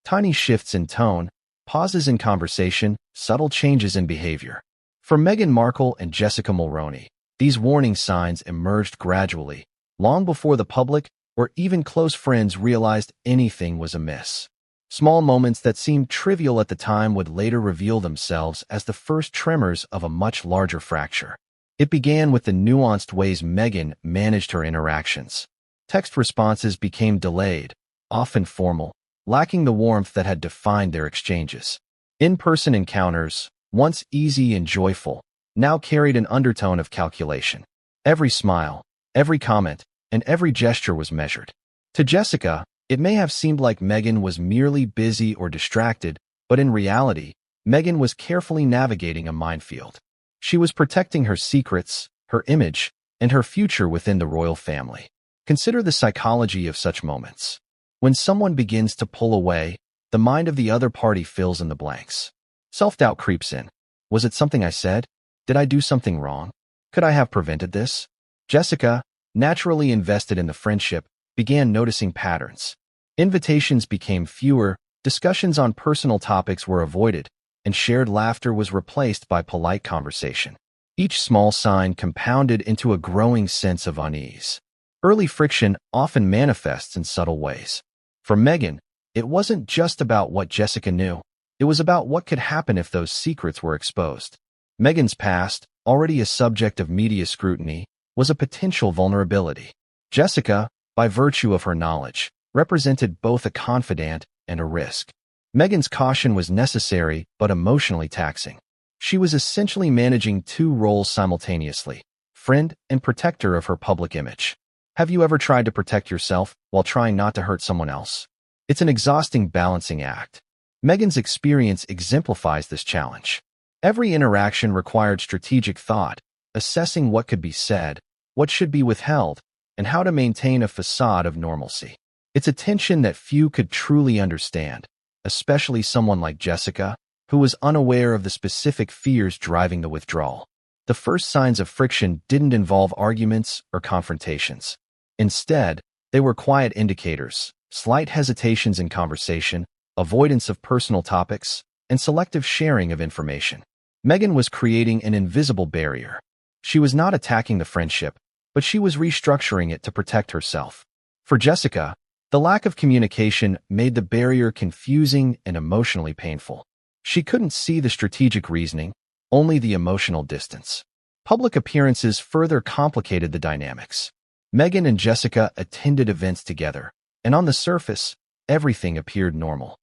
Tiny shifts in tone, pauses in conversation, subtle changes in behavior. For Meghan Markle and Jessica Mulroney, these warning signs emerged gradually, long before the public or even close friends realized anything was amiss. Small moments that seemed trivial at the time would later reveal themselves as the first tremors of a much larger fracture. It began with the nuanced ways Meghan managed her interactions. Text responses became delayed, often formal, lacking the warmth that had defined their exchanges. In-person encounters, once easy and joyful, now carried an undertone of calculation. Every smile, every comment, and every gesture was measured. To Jessica, it may have seemed like Meghan was merely busy or distracted, but in reality, Meghan was carefully navigating a minefield. She was protecting her secrets, her image, and her future within the royal family. Consider the psychology of such moments. When someone begins to pull away, the mind of the other party fills in the blanks. Self-doubt creeps in. Was it something I said? Did I do something wrong? Could I have prevented this? Jessica, naturally invested in the friendship, began noticing patterns. Invitations became fewer, discussions on personal topics were avoided, and shared laughter was replaced by polite conversation. Each small sign compounded into a growing sense of unease. Early friction often manifests in subtle ways. For Meghan, it wasn't just about what Jessica knew. It was about what could happen if those secrets were exposed. Meghan's past, already a subject of media scrutiny, was a potential vulnerability. Jessica, by virtue of her knowledge, represented both a confidant and a risk. Meghan's caution was necessary but emotionally taxing. She was essentially managing two roles simultaneously, friend and protector of her public image. Have you ever tried to protect yourself while trying not to hurt someone else? It's an exhausting balancing act. Meghan's experience exemplifies this challenge. Every interaction required strategic thought, assessing what could be said, what should be withheld, and how to maintain a facade of normalcy. It's a tension that few could truly understand, especially someone like Jessica, who was unaware of the specific fears driving the withdrawal. The first signs of friction didn't involve arguments or confrontations. Instead, they were quiet indicators, slight hesitations in conversation, avoidance of personal topics, and selective sharing of information. Meghan was creating an invisible barrier. She was not attacking the friendship, but she was restructuring it to protect herself. For Jessica, the lack of communication made the barrier confusing and emotionally painful. She couldn't see the strategic reasoning, only the emotional distance. Public appearances further complicated the dynamics. Meghan and Jessica attended events together, and on the surface, everything appeared normal.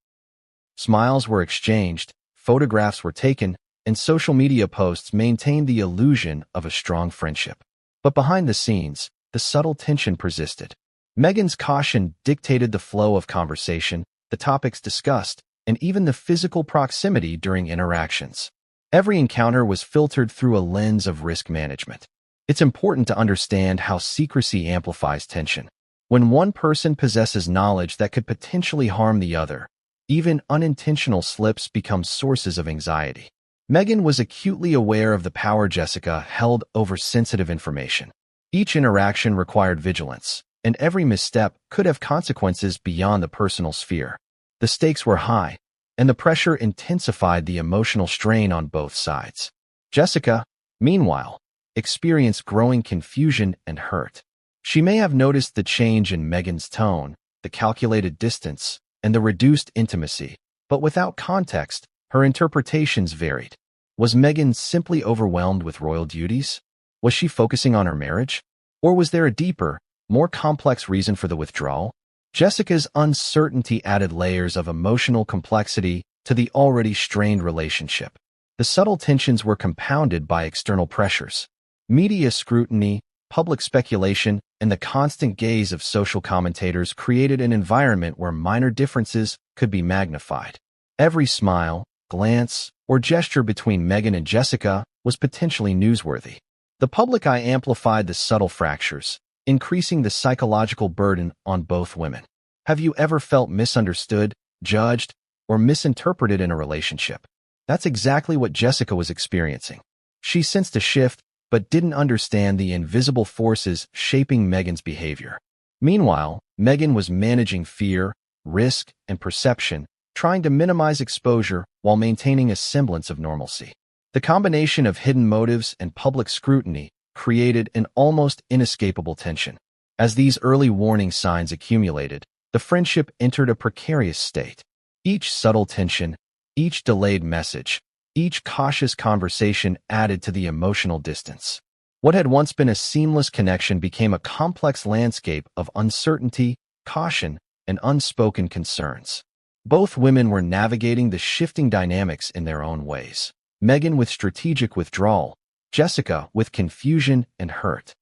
Smiles were exchanged, photographs were taken, and social media posts maintained the illusion of a strong friendship. But behind the scenes, the subtle tension persisted. Meghan's caution dictated the flow of conversation, the topics discussed, and even the physical proximity during interactions. Every encounter was filtered through a lens of risk management. It's important to understand how secrecy amplifies tension. When one person possesses knowledge that could potentially harm the other, even unintentional slips become sources of anxiety. Meghan was acutely aware of the power Jessica held over sensitive information. Each interaction required vigilance, and every misstep could have consequences beyond the personal sphere. The stakes were high, and the pressure intensified the emotional strain on both sides. Jessica, meanwhile, experienced growing confusion and hurt. She may have noticed the change in Meghan's tone, the calculated distance, and the reduced intimacy, but without context, her interpretations varied. Was Meghan simply overwhelmed with royal duties? Was she focusing on her marriage? Or was there a deeper, more complex reason for the withdrawal? Jessica's uncertainty added layers of emotional complexity to the already strained relationship. The subtle tensions were compounded by external pressures. Media scrutiny, public speculation, and the constant gaze of social commentators created an environment where minor differences could be magnified. Every smile, glance, or gesture between Meghan and Jessica was potentially newsworthy. The public eye amplified the subtle fractures, increasing the psychological burden on both women. Have you ever felt misunderstood, judged, or misinterpreted in a relationship? That's exactly what Jessica was experiencing. She sensed a shift, but didn't understand the invisible forces shaping Meghan's behavior. Meanwhile, Meghan was managing fear, risk, and perception, trying to minimize exposure while maintaining a semblance of normalcy. The combination of hidden motives and public scrutiny created an almost inescapable tension. As these early warning signs accumulated, the friendship entered a precarious state. Each subtle tension, each delayed message, each cautious conversation added to the emotional distance. What had once been a seamless connection became a complex landscape of uncertainty, caution, and unspoken concerns. Both women were navigating the shifting dynamics in their own ways. Meghan with strategic withdrawal, Jessica with confusion and hurt.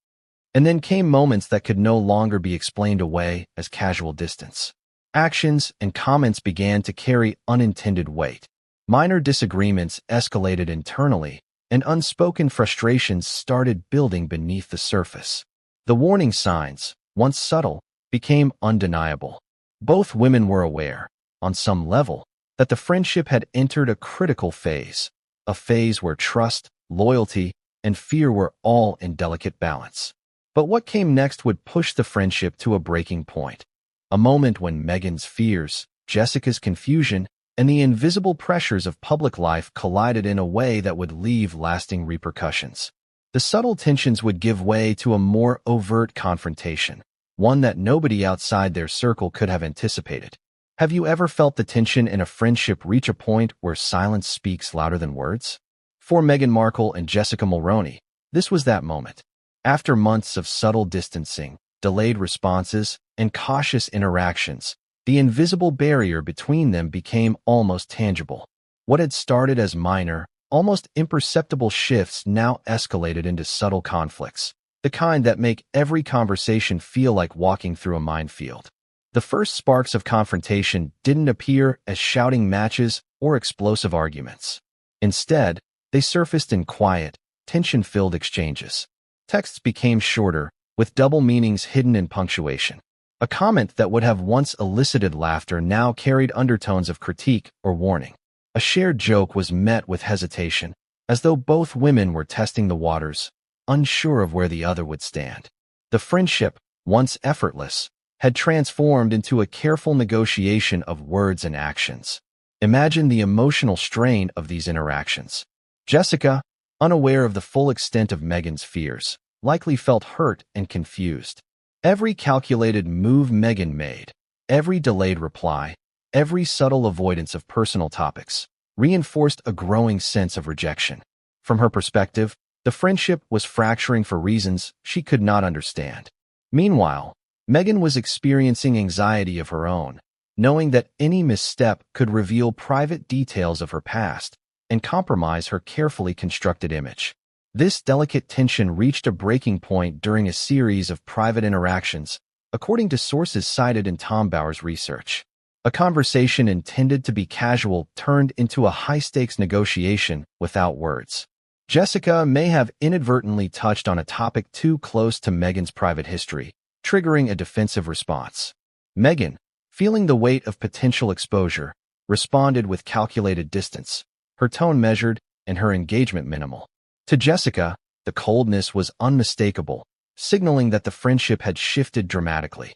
And then came moments that could no longer be explained away as casual distance. Actions and comments began to carry unintended weight. Minor disagreements escalated internally, and unspoken frustrations started building beneath the surface. The warning signs, once subtle, became undeniable. Both women were aware, on some level, that the friendship had entered a critical phase, a phase where trust, loyalty, and fear were all in delicate balance. But what came next would push the friendship to a breaking point, a moment when Meghan's fears, Jessica's confusion, and the invisible pressures of public life collided in a way that would leave lasting repercussions. The subtle tensions would give way to a more overt confrontation, one that nobody outside their circle could have anticipated. Have you ever felt the tension in a friendship reach a point where silence speaks louder than words? For Meghan Markle and Jessica Mulroney, this was that moment. After months of subtle distancing, delayed responses, and cautious interactions, the invisible barrier between them became almost tangible. What had started as minor, almost imperceptible shifts now escalated into subtle conflicts, the kind that make every conversation feel like walking through a minefield. The first sparks of confrontation didn't appear as shouting matches or explosive arguments. Instead, they surfaced in quiet, tension-filled exchanges. Texts became shorter, with double meanings hidden in punctuation. A comment that would have once elicited laughter now carried undertones of critique or warning. A shared joke was met with hesitation, as though both women were testing the waters, unsure of where the other would stand. The friendship, once effortless, had transformed into a careful negotiation of words and actions. Imagine the emotional strain of these interactions. Jessica, unaware of the full extent of Meghan's fears, likely felt hurt and confused. Every calculated move Meghan made, every delayed reply, every subtle avoidance of personal topics, reinforced a growing sense of rejection. From her perspective, the friendship was fracturing for reasons she could not understand. Meanwhile, Meghan was experiencing anxiety of her own, knowing that any misstep could reveal private details of her past, and compromise her carefully constructed image. This delicate tension reached a breaking point during a series of private interactions, according to sources cited in Tom Bower's research. A conversation intended to be casual turned into a high-stakes negotiation without words. Jessica may have inadvertently touched on a topic too close to Meghan's private history, triggering a defensive response. Meghan, feeling the weight of potential exposure, responded with calculated distance, her tone measured and her engagement minimal. To Jessica, the coldness was unmistakable, signaling that the friendship had shifted dramatically.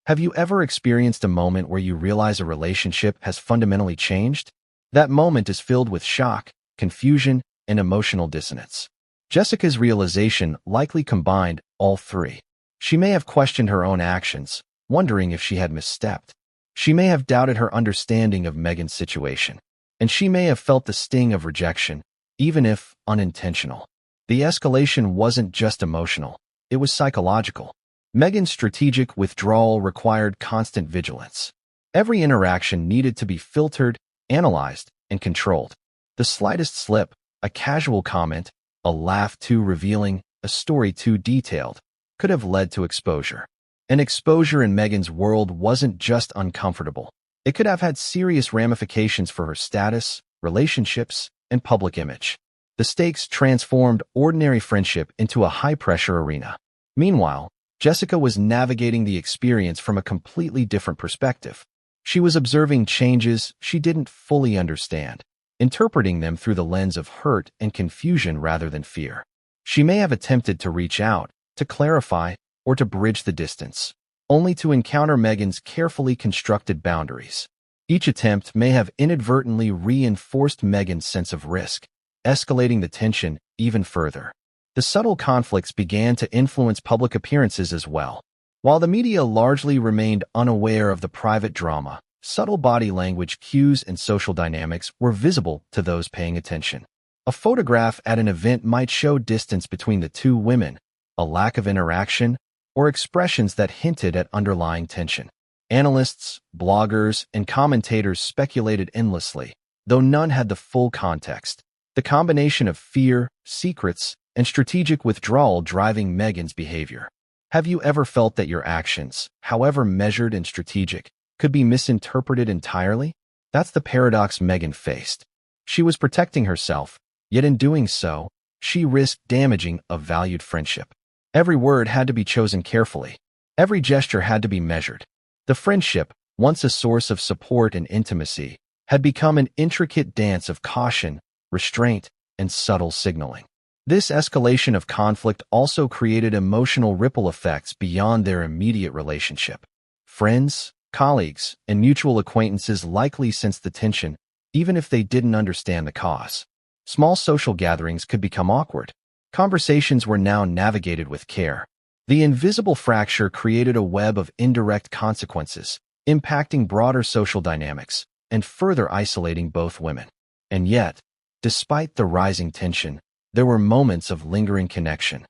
Have you ever experienced a moment where you realize a relationship has fundamentally changed? That moment is filled with shock, confusion, and emotional dissonance. Jessica's realization likely combined all three. She may have questioned her own actions, wondering if she had misstepped. She may have doubted her understanding of Meghan's situation, and she may have felt the sting of rejection, even if unintentional. The escalation wasn't just emotional, it was psychological. Meghan's strategic withdrawal required constant vigilance. Every interaction needed to be filtered, analyzed, and controlled. The slightest slip, a casual comment, a laugh too revealing, a story too detailed, could have led to exposure. And exposure in Meghan's world wasn't just uncomfortable. It could have had serious ramifications for her status, relationships, and public image. The stakes transformed ordinary friendship into a high-pressure arena. Meanwhile, Jessica was navigating the experience from a completely different perspective. She was observing changes she didn't fully understand, interpreting them through the lens of hurt and confusion rather than fear. She may have attempted to reach out, to clarify, or to bridge the distance, only to encounter Meghan's carefully constructed boundaries. Each attempt may have inadvertently reinforced Meghan's sense of risk, escalating the tension even further. The subtle conflicts began to influence public appearances as well. While the media largely remained unaware of the private drama, subtle body language cues and social dynamics were visible to those paying attention. A photograph at an event might show distance between the two women, a lack of interaction, or expressions that hinted at underlying tension. Analysts, bloggers, and commentators speculated endlessly, though none had the full context. The combination of fear, secrets, and strategic withdrawal driving Meghan's behavior. Have you ever felt that your actions, however measured and strategic, could be misinterpreted entirely? That's the paradox Meghan faced. She was protecting herself, yet in doing so, she risked damaging a valued friendship. Every word had to be chosen carefully. Every gesture had to be measured. The friendship, once a source of support and intimacy, had become an intricate dance of caution, restraint, and subtle signaling. This escalation of conflict also created emotional ripple effects beyond their immediate relationship. Friends, colleagues, and mutual acquaintances likely sensed the tension, even if they didn't understand the cause. Small social gatherings could become awkward. Conversations were now navigated with care. The invisible fracture created a web of indirect consequences, impacting broader social dynamics and further isolating both women. And yet, despite the rising tension, there were moments of lingering connection.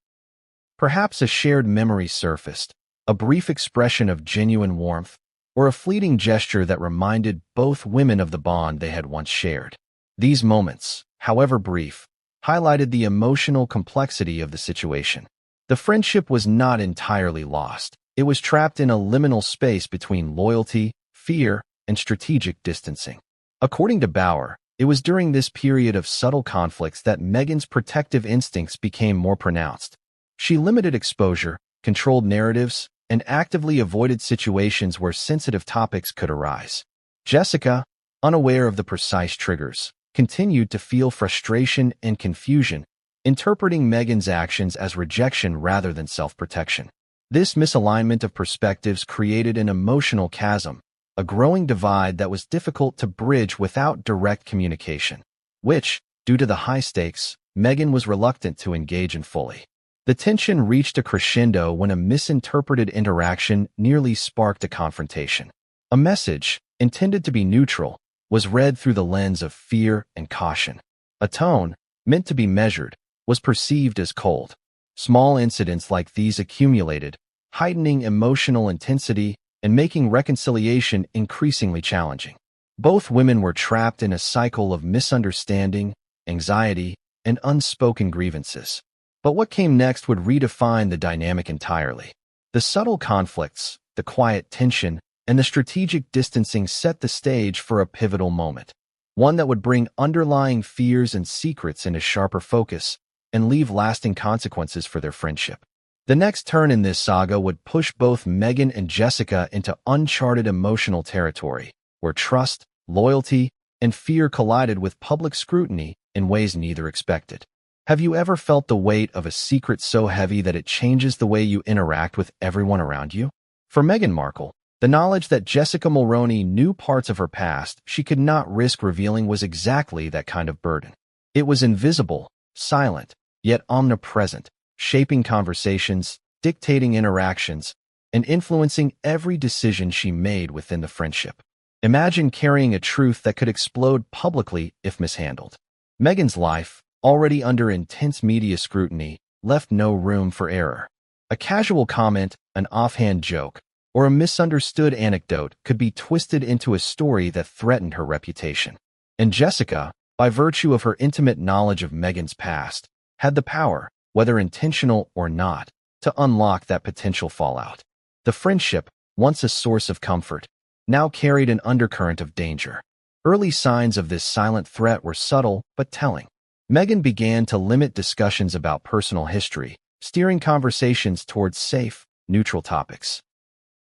Perhaps a shared memory surfaced, a brief expression of genuine warmth, or a fleeting gesture that reminded both women of the bond they had once shared. These moments, however brief, highlighted the emotional complexity of the situation. The friendship was not entirely lost. It was trapped in a liminal space between loyalty, fear, and strategic distancing. According to Bower, it was during this period of subtle conflicts that Meghan's protective instincts became more pronounced. She limited exposure, controlled narratives, and actively avoided situations where sensitive topics could arise. Jessica, unaware of the precise triggers, continued to feel frustration and confusion, interpreting Meghan's actions as rejection rather than self-protection. This misalignment of perspectives created an emotional chasm, a growing divide that was difficult to bridge without direct communication, which, due to the high stakes, Meghan was reluctant to engage in fully. The tension reached a crescendo when a misinterpreted interaction nearly sparked a confrontation. A message, intended to be neutral, was read through the lens of fear and caution. A tone, meant to be measured, was perceived as cold. Small incidents like these accumulated, heightening emotional intensity and making reconciliation increasingly challenging. Both women were trapped in a cycle of misunderstanding, anxiety, and unspoken grievances. But what came next would redefine the dynamic entirely. The subtle conflicts, the quiet tension, and the strategic distancing set the stage for a pivotal moment, one that would bring underlying fears and secrets into sharper focus and leave lasting consequences for their friendship. The next turn in this saga would push both Meghan and Jessica into uncharted emotional territory, where trust, loyalty, and fear collided with public scrutiny in ways neither expected. Have you ever felt the weight of a secret so heavy that it changes the way you interact with everyone around you? For Meghan Markle, the knowledge that Jessica Mulroney knew parts of her past she could not risk revealing was exactly that kind of burden. It was invisible, silent, yet omnipresent, shaping conversations, dictating interactions, and influencing every decision she made within the friendship. Imagine carrying a truth that could explode publicly if mishandled. Meghan's life, already under intense media scrutiny, left no room for error. A casual comment, an offhand joke, or a misunderstood anecdote could be twisted into a story that threatened her reputation. And Jessica, by virtue of her intimate knowledge of Meghan's past, had the power, whether intentional or not, to unlock that potential fallout. The friendship, once a source of comfort, now carried an undercurrent of danger. Early signs of this silent threat were subtle but telling. Meghan began to limit discussions about personal history, steering conversations towards safe, neutral topics.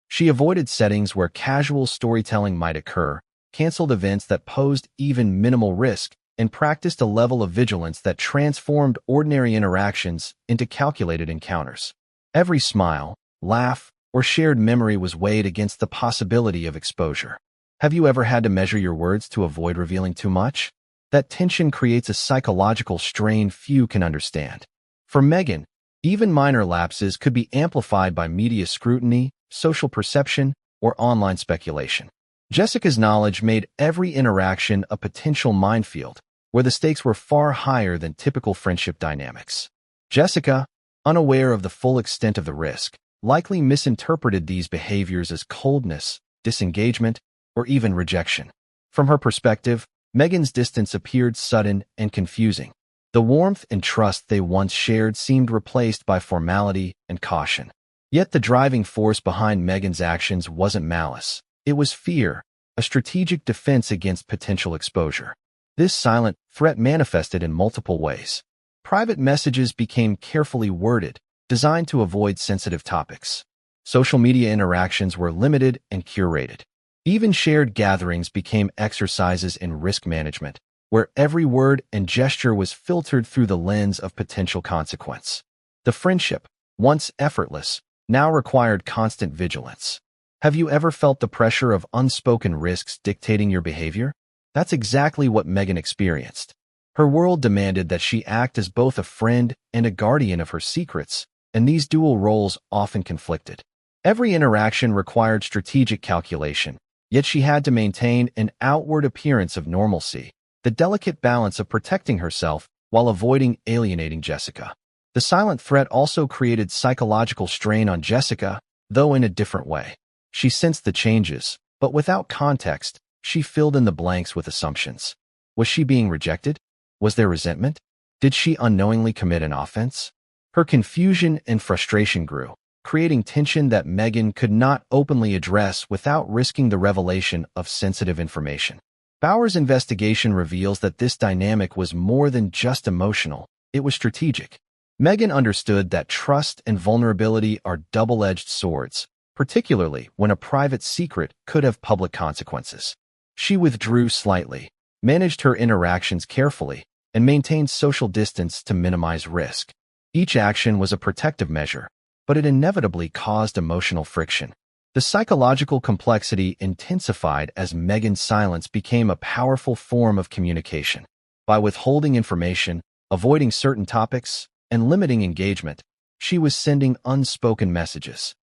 She avoided settings where casual storytelling might occur, canceled events that posed even minimal risk, and practiced a level of vigilance that transformed ordinary interactions into calculated encounters. Every smile, laugh, or shared memory was weighed against the possibility of exposure. Have you ever had to measure your words to avoid revealing too much? That tension creates a psychological strain few can understand. For Meghan, even minor lapses could be amplified by media scrutiny, social perception, or online speculation. Jessica's knowledge made every interaction a potential minefield, where the stakes were far higher than typical friendship dynamics. Jessica, unaware of the full extent of the risk, likely misinterpreted these behaviors as coldness, disengagement, or even rejection. From her perspective, Meghan's distance appeared sudden and confusing. The warmth and trust they once shared seemed replaced by formality and caution. Yet the driving force behind Meghan's actions wasn't malice. It was fear, a strategic defense against potential exposure. This silent threat manifested in multiple ways. Private messages became carefully worded, designed to avoid sensitive topics. Social media interactions were limited and curated. Even shared gatherings became exercises in risk management, where every word and gesture was filtered through the lens of potential consequence. The friendship, once effortless, now required constant vigilance. Have you ever felt the pressure of unspoken risks dictating your behavior? That's exactly what Meghan experienced. Her world demanded that she act as both a friend and a guardian of her secrets, and these dual roles often conflicted. Every interaction required strategic calculation, yet she had to maintain an outward appearance of normalcy, the delicate balance of protecting herself while avoiding alienating Jessica. The silent threat also created psychological strain on Jessica, though in a different way. She sensed the changes, but without context, she filled in the blanks with assumptions. Was she being rejected? Was there resentment? Did she unknowingly commit an offense? Her confusion and frustration grew, creating tension that Meghan could not openly address without risking the revelation of sensitive information. Bauer's investigation reveals that this dynamic was more than just emotional, it was strategic. Meghan understood that trust and vulnerability are double-edged swords, particularly when a private secret could have public consequences. She withdrew slightly, managed her interactions carefully, and maintained social distance to minimize risk. Each action was a protective measure, but it inevitably caused emotional friction. The psychological complexity intensified as Meghan's silence became a powerful form of communication. By withholding information, avoiding certain topics, and limiting engagement, she was sending unspoken messages.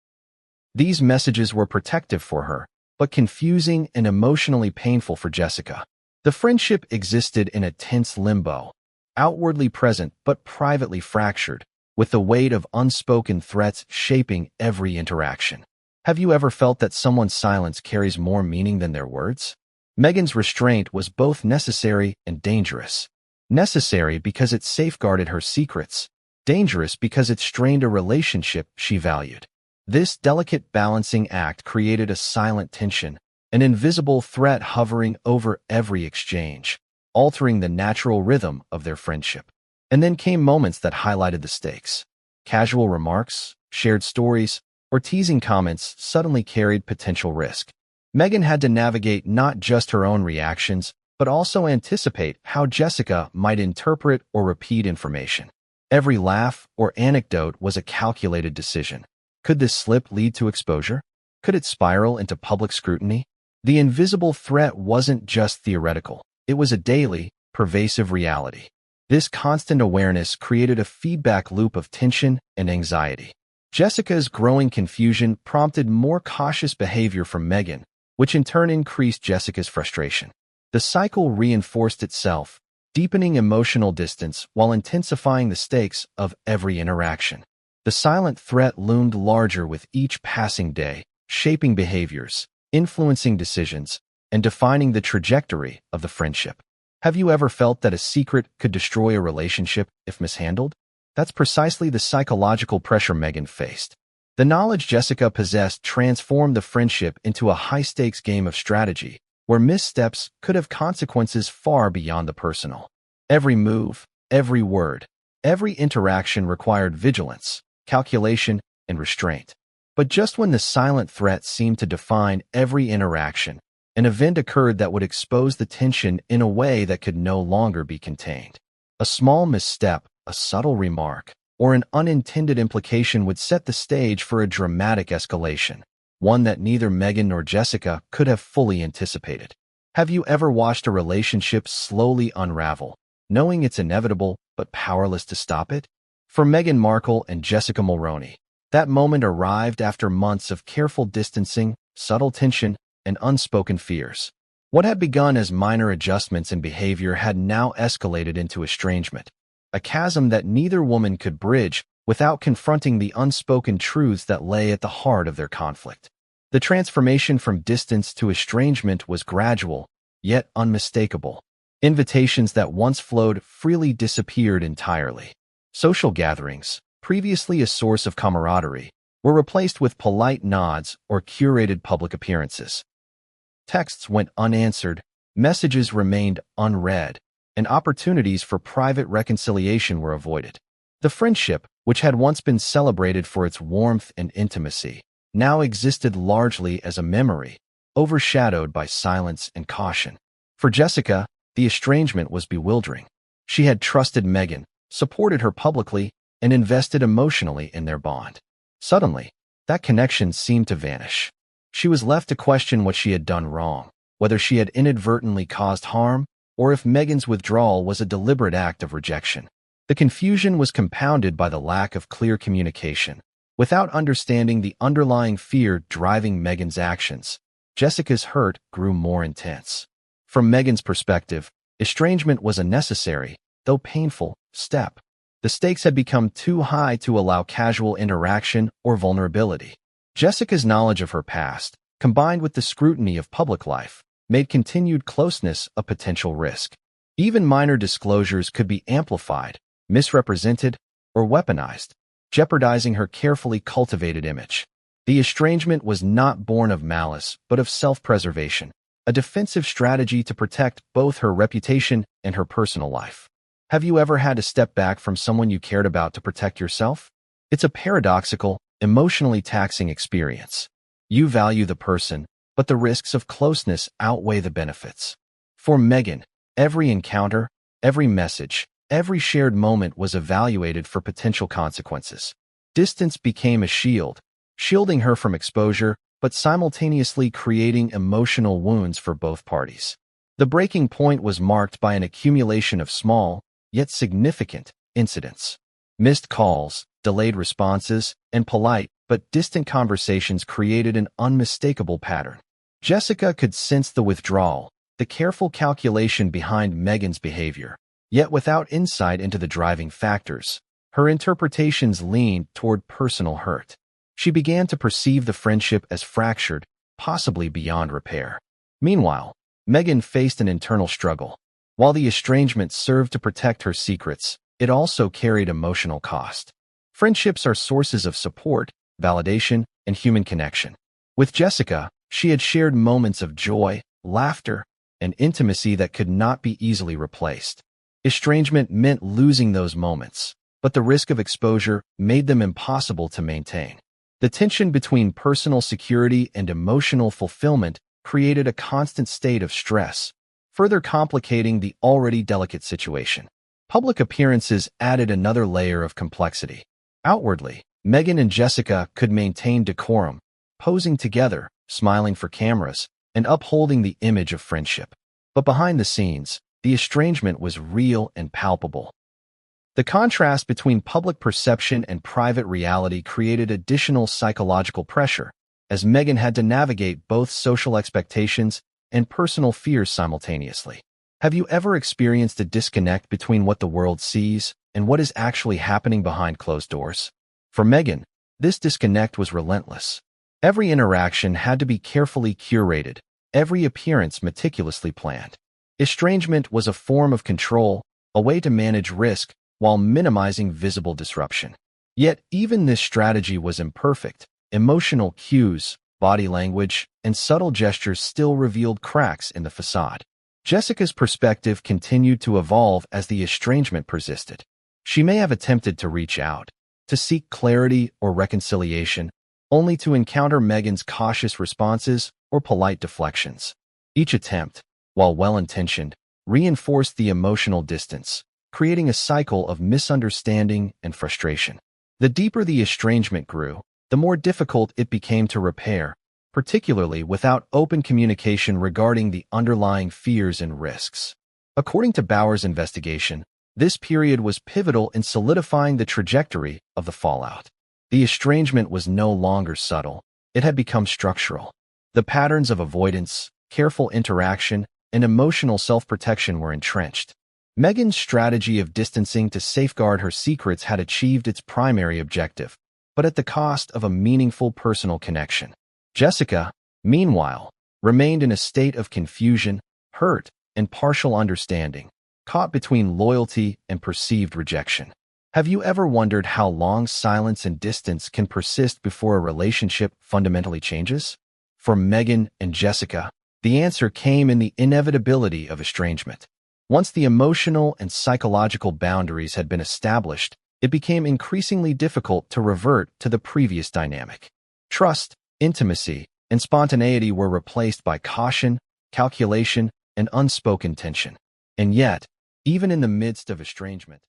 These messages were protective for her, but confusing and emotionally painful for Jessica. The friendship existed in a tense limbo, outwardly present but privately fractured, with the weight of unspoken threats shaping every interaction. Have you ever felt that someone's silence carries more meaning than their words? Meghan's restraint was both necessary and dangerous. Necessary because it safeguarded her secrets, dangerous because it strained a relationship she valued. This delicate balancing act created a silent tension, an invisible threat hovering over every exchange, altering the natural rhythm of their friendship. And then came moments that highlighted the stakes. Casual remarks, shared stories, or teasing comments suddenly carried potential risk. Meghan had to navigate not just her own reactions, but also anticipate how Jessica might interpret or repeat information. Every laugh or anecdote was a calculated decision. Could this slip lead to exposure? Could it spiral into public scrutiny? The invisible threat wasn't just theoretical. It was a daily, pervasive reality. This constant awareness created a feedback loop of tension and anxiety. Jessica's growing confusion prompted more cautious behavior from Meghan, which in turn increased Jessica's frustration. The cycle reinforced itself, deepening emotional distance while intensifying the stakes of every interaction. The silent threat loomed larger with each passing day, shaping behaviors, influencing decisions, and defining the trajectory of the friendship. Have you ever felt that a secret could destroy a relationship if mishandled? That's precisely the psychological pressure Meghan faced. The knowledge Jessica possessed transformed the friendship into a high-stakes game of strategy, where missteps could have consequences far beyond the personal. Every move, every word, every interaction required vigilance, calculation, and restraint. But just when the silent threat seemed to define every interaction, an event occurred that would expose the tension in a way that could no longer be contained. A small misstep, a subtle remark, or an unintended implication would set the stage for a dramatic escalation, one that neither Meghan nor Jessica could have fully anticipated. Have you ever watched a relationship slowly unravel, knowing it's inevitable but powerless to stop it? For Meghan Markle and Jessica Mulroney, that moment arrived after months of careful distancing, subtle tension, and unspoken fears. What had begun as minor adjustments in behavior had now escalated into estrangement, a chasm that neither woman could bridge without confronting the unspoken truths that lay at the heart of their conflict. The transformation from distance to estrangement was gradual, yet unmistakable. Invitations that once flowed freely disappeared entirely. Social gatherings, previously a source of camaraderie, were replaced with polite nods or curated public appearances. Texts went unanswered, messages remained unread, and opportunities for private reconciliation were avoided. The friendship, which had once been celebrated for its warmth and intimacy, now existed largely as a memory, overshadowed by silence and caution. For Jessica, the estrangement was bewildering. She had trusted Meghan, supported her publicly, and invested emotionally in their bond. Suddenly, that connection seemed to vanish. She was left to question what she had done wrong, whether she had inadvertently caused harm, or if Meghan's withdrawal was a deliberate act of rejection. The confusion was compounded by the lack of clear communication. Without understanding the underlying fear driving Meghan's actions, Jessica's hurt grew more intense. From Meghan's perspective, estrangement was a necessary, though painful, step. The stakes had become too high to allow casual interaction or vulnerability. Jessica's knowledge of her past, combined with the scrutiny of public life, made continued closeness a potential risk. Even minor disclosures could be amplified, misrepresented, or weaponized, jeopardizing her carefully cultivated image. The estrangement was not born of malice, but of self-preservation, a defensive strategy to protect both her reputation and her personal life. Have you ever had to step back from someone you cared about to protect yourself? It's a paradoxical, emotionally taxing experience. You value the person, but the risks of closeness outweigh the benefits. For Meghan, every encounter, every message, every shared moment was evaluated for potential consequences. Distance became a shield, shielding her from exposure, but simultaneously creating emotional wounds for both parties. The breaking point was marked by an accumulation of small, yet significant, incidents. Missed calls, delayed responses, and polite but distant conversations created an unmistakable pattern. Jessica could sense the withdrawal, the careful calculation behind Meghan's behavior. Yet without insight into the driving factors, her interpretations leaned toward personal hurt. She began to perceive the friendship as fractured, possibly beyond repair. Meanwhile, Meghan faced an internal struggle. While the estrangement served to protect her secrets, it also carried emotional cost. Friendships are sources of support, validation, and human connection. With Jessica, she had shared moments of joy, laughter, and intimacy that could not be easily replaced. Estrangement meant losing those moments, but the risk of exposure made them impossible to maintain. The tension between personal security and emotional fulfillment created a constant state of stress, further complicating the already delicate situation. Public appearances added another layer of complexity. Outwardly, Meghan and Jessica could maintain decorum, posing together, smiling for cameras, and upholding the image of friendship. But behind the scenes, the estrangement was real and palpable. The contrast between public perception and private reality created additional psychological pressure, as Meghan had to navigate both social expectations and personal fears simultaneously. Have you ever experienced a disconnect between what the world sees and what is actually happening behind closed doors? For Meghan, this disconnect was relentless. Every interaction had to be carefully curated, every appearance meticulously planned. Estrangement was a form of control, a way to manage risk while minimizing visible disruption. Yet even this strategy was imperfect. Emotional cues, body language, and subtle gestures still revealed cracks in the facade. Jessica's perspective continued to evolve as the estrangement persisted. She may have attempted to reach out, to seek clarity or reconciliation, only to encounter Meghan's cautious responses or polite deflections. Each attempt, while well-intentioned, reinforced the emotional distance, creating a cycle of misunderstanding and frustration. The deeper the estrangement grew, the more difficult it became to repair, particularly without open communication regarding the underlying fears and risks. According to Bauer's investigation, this period was pivotal in solidifying the trajectory of the fallout. The estrangement was no longer subtle, it had become structural. The patterns of avoidance, careful interaction, and emotional self-protection were entrenched. Meghan's strategy of distancing to safeguard her secrets had achieved its primary objective, but at the cost of a meaningful personal connection. Jessica, meanwhile, remained in a state of confusion, hurt, and partial understanding, caught between loyalty and perceived rejection. Have you ever wondered how long silence and distance can persist before a relationship fundamentally changes? For Meghan and Jessica, the answer came in the inevitability of estrangement. Once the emotional and psychological boundaries had been established, it became increasingly difficult to revert to the previous dynamic. Trust, intimacy, and spontaneity were replaced by caution, calculation, and unspoken tension. And yet, even in the midst of estrangement,